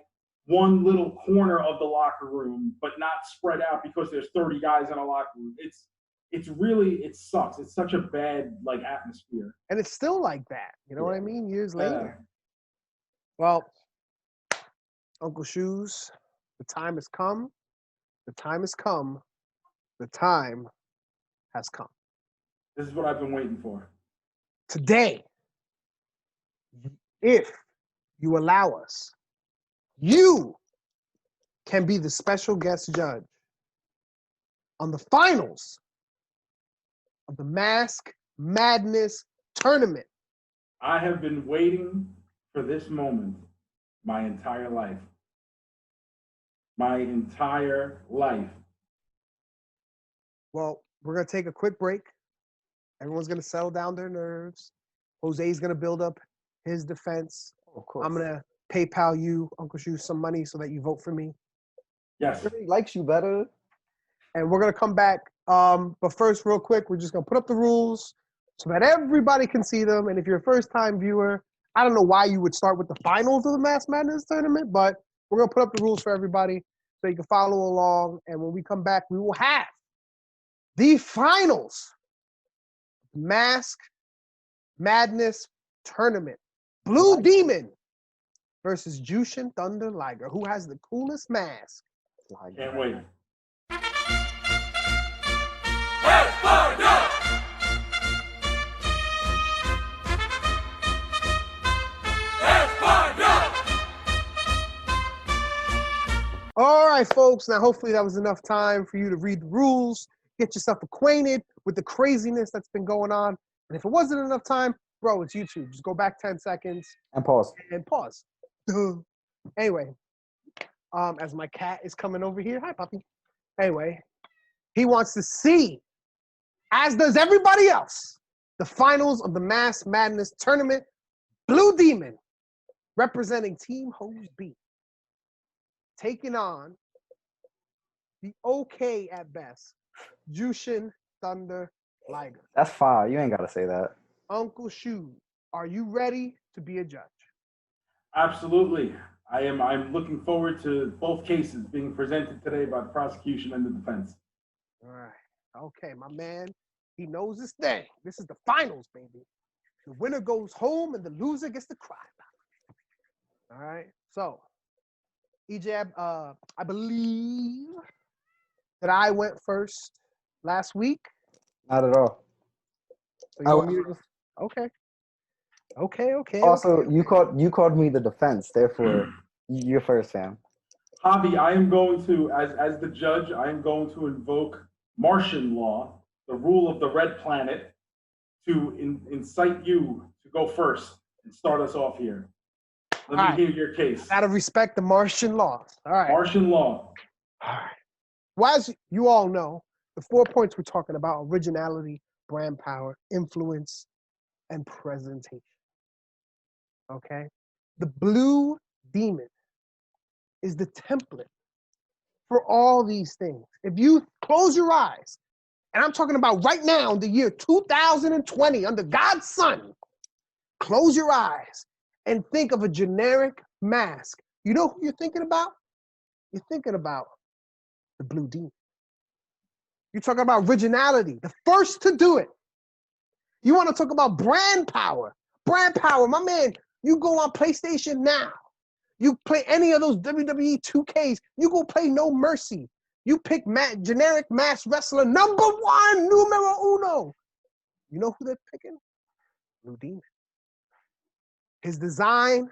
one little corner of the locker room, but not spread out because there's 30 guys in a locker room. It sucks. It's such a bad like atmosphere. And it's still like that. You know what I mean? Years later. Well, Uncle Shoes, the time has come. The time has come. The time has come. This is what I've been waiting for. Today, if you allow us, you can be the special guest judge on the finals of the Mask Madness tournament. I have been waiting for this moment my entire life. My entire life. Well, we're going to take a quick break. Everyone's going to settle down their nerves. Jose's going to build up his defense. Of course. I'm going to PayPal you, Uncle Shoes, some money so that you vote for me. Yes. He likes you better. And we're going to come back. But first, real quick, we're just going to put up the rules so that everybody can see them. And if you're a first-time viewer, I don't know why you would start with the finals of the Mask Madness tournament, but we're going to put up the rules for everybody so you can follow along. And when we come back, we will have the finals Mask Madness tournament. Blue Demon versus Jushin Thunder Liger. Who has the coolest mask? Can't wait. All right, folks. Now, hopefully that was enough time for you to read the rules, get yourself acquainted with the craziness that's been going on. And if it wasn't enough time, bro, it's YouTube. Just go back 10 seconds. And pause. And pause. Anyway, as my cat is coming over here. Hi, puppy. Anyway, he wants to see, as does everybody else, the finals of the Mask Madness tournament. Blue Demon, representing Team Hose Beat, taking on the okay at best Jushin Thunder Liger. That's fine. You ain't got to say that. Uncle Shoe, are you ready to be a judge? Absolutely. I'm looking forward to both cases being presented today by the prosecution and the defense. All right. Okay, my man. He knows his thing. This is the finals, baby. The winner goes home and the loser gets to cry about it. All right. So, EJ, I believe that I went first last week. Not at all. So you want me to... Okay. Also, okay. you called me the defense. Therefore, you're first, fam. Javi, I am going to, as the judge, I am going to invoke Martian law, the rule of the red planet, to incite you to go first and start us off here. Let me hear your case. Out of respect the Martian laws. All right. Martian law. All right. Well, as you all know, The 4 points we're talking about: originality, brand power, influence, and presentation. Okay? The Blue Demon is the template for all these things. If you close your eyes, and I'm talking about right now in the year 2020, under God's Son, close your eyes and think of a generic mask. You know who you're thinking about? You're thinking about the Blue Demon. You're talking about originality, the first to do it. You want to talk about brand power. Brand power, my man, you go on PlayStation now. You play any of those WWE 2Ks, you go play No Mercy. You pick generic mass wrestler number 1, numero uno. You know who they're picking? Blue Demon. His design,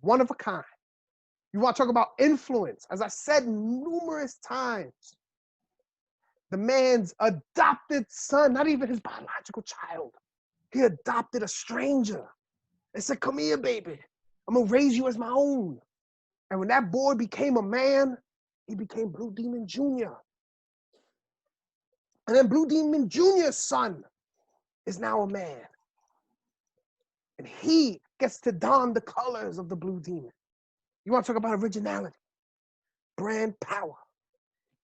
one of a kind. You want to talk about influence. As I said numerous times, the man's adopted son, not even his biological child. He adopted a stranger and said, come here, baby. I'm going to raise you as my own. And when that boy became a man, he became Blue Demon Jr. And then Blue Demon Jr.'s son is now a man. And he gets to don the colors of the Blue Demon. You want to talk about originality, brand power,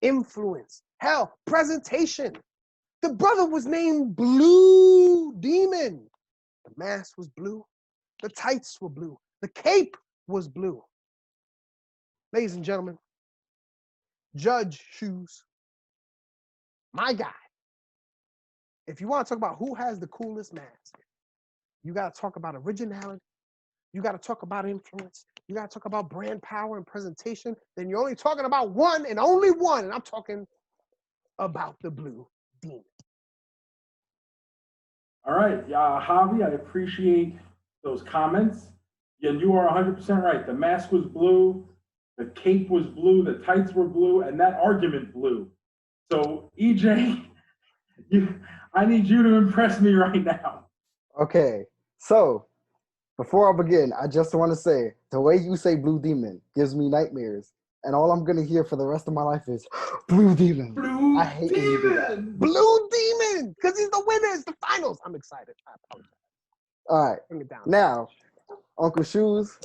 influence, hell, presentation. The brother was named Blue Demon. The mask was blue. The tights were blue. The cape was blue. Ladies and gentlemen, Judge Shoes, my guy. If you want to talk about who has the coolest mask, you got to talk about originality. You got to talk about influence. You got to talk about brand power and presentation. Then you're only talking about one and only one. And I'm talking about the Blue Demon. All right, Javi, I appreciate those comments. And you are 100% right. The mask was blue, the cape was blue, the tights were blue, and that argument blue. So, EJ, I need you to impress me right now. Okay, so before I begin, I just want to say the way you say Blue Demon gives me nightmares. And all I'm going to hear for the rest of my life is Blue Demon. Blue I hate when you do that. Demon! Blue Demon, because he's the winner. It's the finals. I'm excited. I apologize. All right. Bring it down. Now, Uncle Shoes,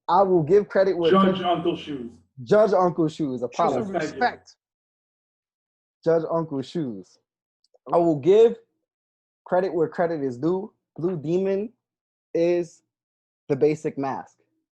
I will give credit where Judge Uncle Shoes. Judge Uncle Shoes. Show Apologies. some respect. Judge Uncle Shoes. I will give credit where credit is due. Blue Demon is the basic mask.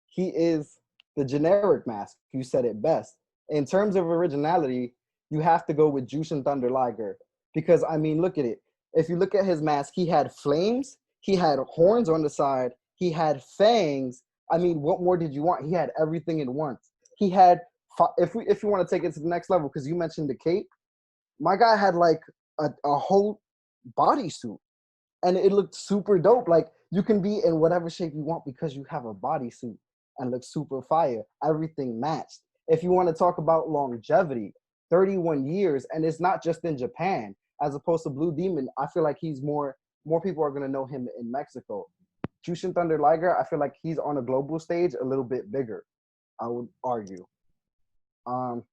He is the generic mask. You said it best. In terms of originality, you have to go with Jushin Thunder Liger. Because, I mean, look at it. If you look at his mask, he had flames. He had horns on the side. He had fangs. I mean, what more did you want? He had everything in once. He had, if you want to take it to the next level, because you mentioned the cape, my guy had like a whole bodysuit. And it looked super dope. Like, you can be in whatever shape you want because you have a bodysuit and look super fire. Everything matched. If you want to talk about longevity, 31 years, and it's not just in Japan. As opposed to Blue Demon, I feel like he's more people are going to know him in Mexico. Jushin Thunder Liger, I feel like he's on a global stage a little bit bigger, I would argue. And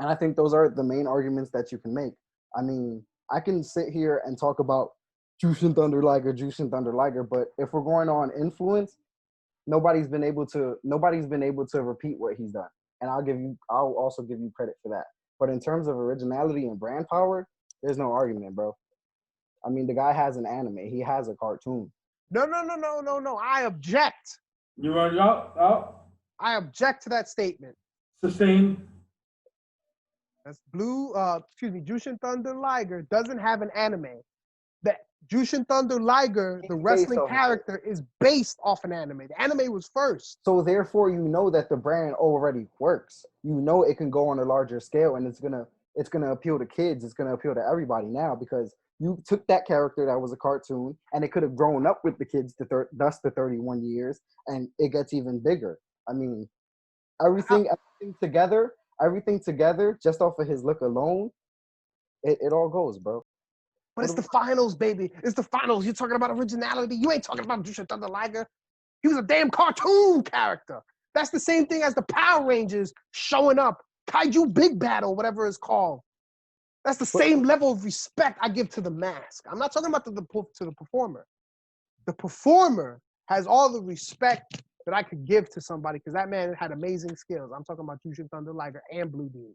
I think those are the main arguments that you can make. I mean, I can sit here and talk about Jushin Thunder Liger, but if we're going on influence, nobody's been able to repeat what he's done. And I'll also give you credit for that. But in terms of originality and brand power, there's no argument, bro. I mean, the guy has an anime. He has a cartoon. No. I object. You are up. I object to that statement. Sustain. That's Jushin Thunder Liger doesn't have an anime. The Jushin Thunder Liger, the wrestling character, is based off an anime. The anime was first. So therefore, you know that the brand already works. You know it can go on a larger scale, and it's gonna appeal to kids. It's gonna appeal to everybody now because you took that character that was a cartoon, and it could have grown up with the kids thus the 31 years, and it gets even bigger. I mean, everything together, just off of his look alone, it all goes, bro. But it's the finals, baby. It's the finals. You're talking about originality. You ain't talking about Jushin Thunder Liger. He was a damn cartoon character. That's the same thing as the Power Rangers showing up. Kaiju Big Battle, whatever it's called. That's the same level of respect I give to the mask. I'm not talking about to the performer. The performer has all the respect that I could give to somebody because that man had amazing skills. I'm talking about Jushin Thunder Liger and Blue Demon.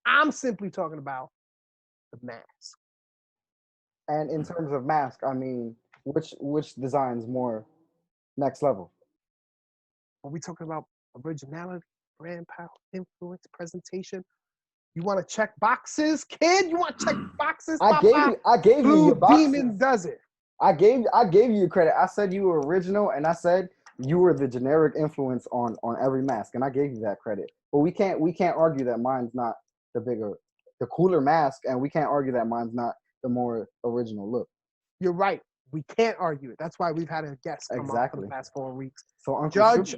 I'm simply talking about the mask. And in terms of mask, I mean, which design's more next level? Are we talking about originality, brand power, influence, presentation? You want to check boxes, kid? You want to check boxes? I gave you Blue your boxes. Demon does it. I gave you credit. I said you were original, and I said you were the generic influence on every mask, and I gave you that credit. But we can't argue that mine's not the cooler mask, and we can't argue that mine's not the more original look. You're right. We can't argue it. That's why we've had a guest come on for the past 4 weeks. So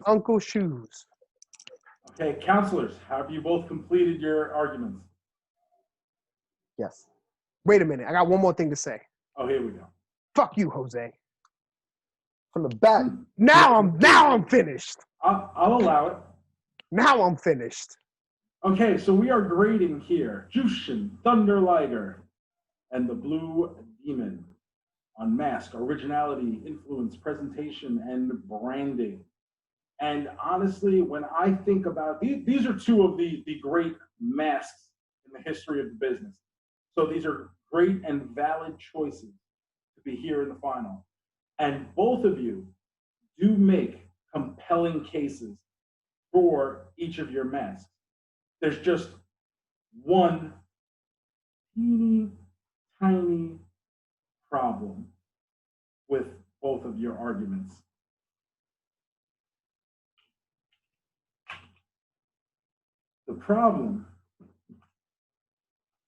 Uncle Shoes. Okay, counselors, have you both completed your arguments? Yes. Wait a minute. I got one more thing to say. Oh, here we go. Fuck you, Jose. From the back. Now I'm finished. I'll allow it. Now I'm finished. Okay, so we are grading here Jushin Thunder Liger and the Blue Demon on mask, originality, influence, presentation, and branding. And honestly, when I think about these are two of the great masks in the history of the business. So these are great and valid choices to be here in the final. And both of you do make compelling cases for each of your masks. There's just one teeny tiny problem with both of your arguments. The problem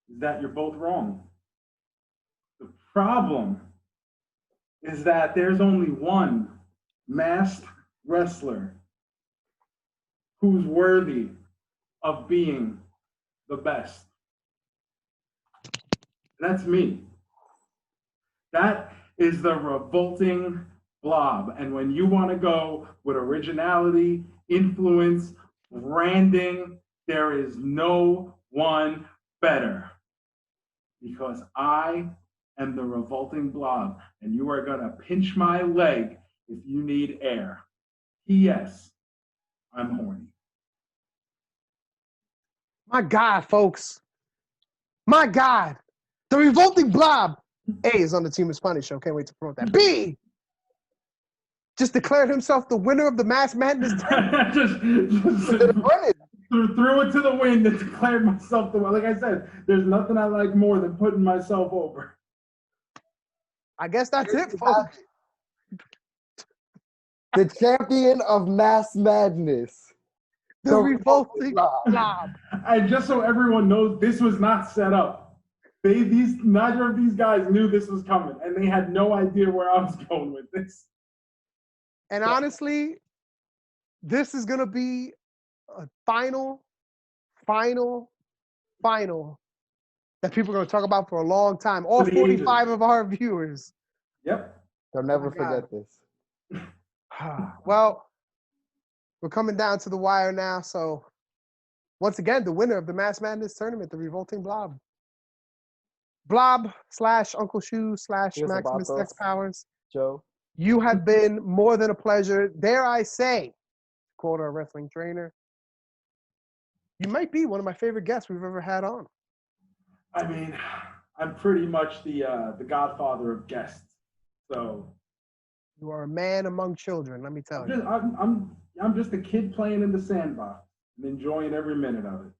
is that you're both wrong. The problem is that there's only one masked wrestler who's worthy of being the best. That's me. That is the revolting blob. And when you want to go with originality, influence, branding, there is no one better. Because I am the revolting blob, and you are going to pinch my leg if you need air. P.S. I'm horny. My God, folks. My God. The revolting blob. A is on the Team Espana show. Can't wait to promote that. B just declared himself the winner of the Mass Madness tournament. just threw it to the wind and declared myself the winner. Like I said, there's nothing I like more than putting myself over. I guess that's it, folks. The champion of Mass Madness. The revolting blob. And just so everyone knows, this was not set up. Neither of these guys knew this was coming, and they had no idea where I was going with this. And honestly, this is gonna be a final that people are gonna talk about for a long time. All 45 of our viewers. Yep. They'll never forget this. Well, we're coming down to the wire now. So once again, the winner of the Mass Madness tournament, the revolting blob. Blob/Uncle Shoes / Maximus X Powers. Joe. You have been more than a pleasure. Dare I say, quote our wrestling trainer, you might be one of my favorite guests we've ever had on. I mean, I'm pretty much the godfather of guests. So you are a man among children, let me tell you. I'm just a kid playing in the sandbox and enjoying every minute of it.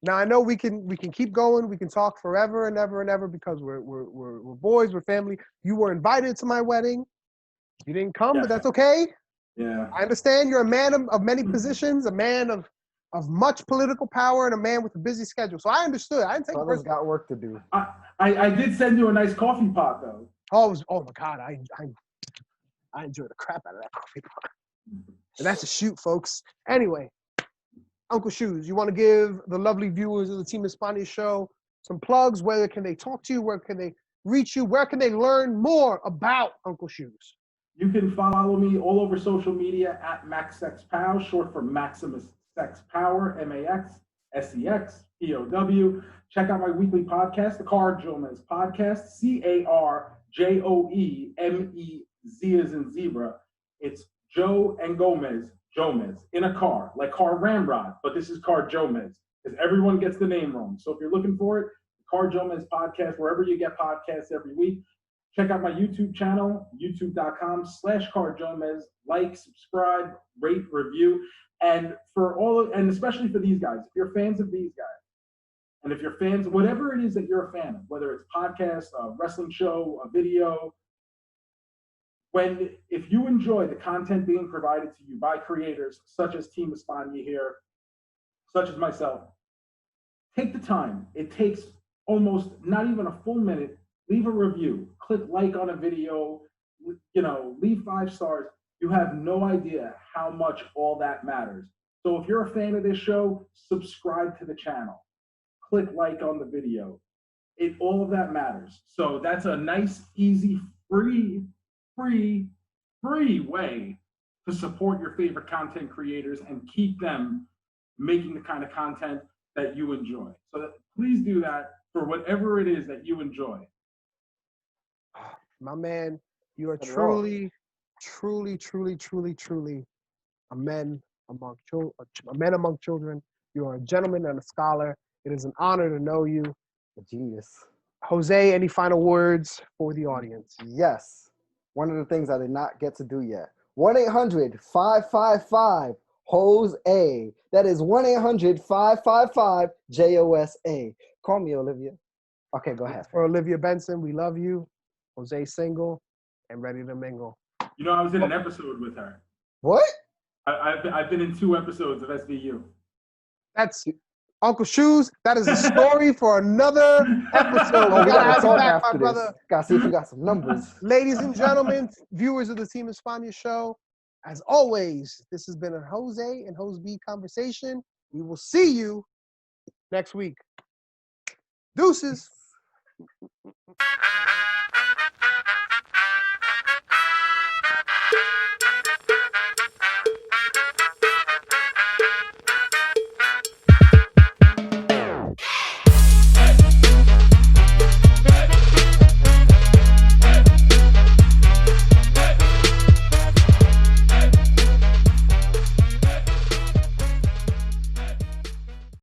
Now I know we can keep going. We can talk forever and ever and ever because we're boys, we're family. You were invited to my wedding. You didn't come, but that's okay. Yeah. I understand you're a man of many positions, a man of much political power, and a man with a busy schedule. So I understood. I didn't take Brothers got work to do. I did send you a nice coffee pot though. Oh my God, I enjoyed the crap out of that coffee pot. And that's a shoot, folks. Anyway. Uncle Shoes, you want to give the lovely viewers of the Team Espana show some plugs? Where can they talk to you? Where can they reach you? Where can they learn more about Uncle Shoes? You can follow me all over social media at MaxSexPow, short for Maximus Sex Power, MaxSexPow. Check out my weekly podcast, the Car Jomez Podcast, CarJoemez as in zebra. It's Joe and Gomez in a car, like Car Ramrod, but this is Car Jomez because everyone gets the name wrong. So if you're looking for it, Car Jomez Podcast, wherever you get podcasts every week. Check out my YouTube channel, youtube.com/Car Jomez. Like, subscribe, rate, review. And especially for these guys, if you're fans of these guys, and if you're fans, whatever it is that you're a fan of, whether it's podcast, a wrestling show, a video, if you enjoy the content being provided to you by creators such as Team Espana here, such as myself, take the time. It takes almost not even a full minute. Leave a review, click like on a video, leave 5 stars. You have no idea how much all that matters. So if you're a fan of this show, subscribe to the channel, click like on the video. All of that matters. So that's a nice, easy, free way to support your favorite content creators and keep them making the kind of content that you enjoy. So please do that for whatever it is that you enjoy. My man, you are truly a man among children. You are a gentleman and a scholar. It is an honor to know you. A genius. Jose, any final words for the audience? Yes. One of the things I did not get to do yet. 1-800-555-HOSE. That is 1-800-555-JOSA. Call me, Olivia. Okay, go ahead. For Olivia Benson, we love you. Jose single and ready to mingle. I was in an episode with her. What? I've been in 2 episodes of SVU. That's Uncle Shoes. That is a story for another episode. We gotta have you talk back, after my this. brother. Gotta see if we got some numbers. Ladies and gentlemen, viewers of the Team Espana show, as always, this has been a Jose and Jose B conversation. We will see you next week. Deuces.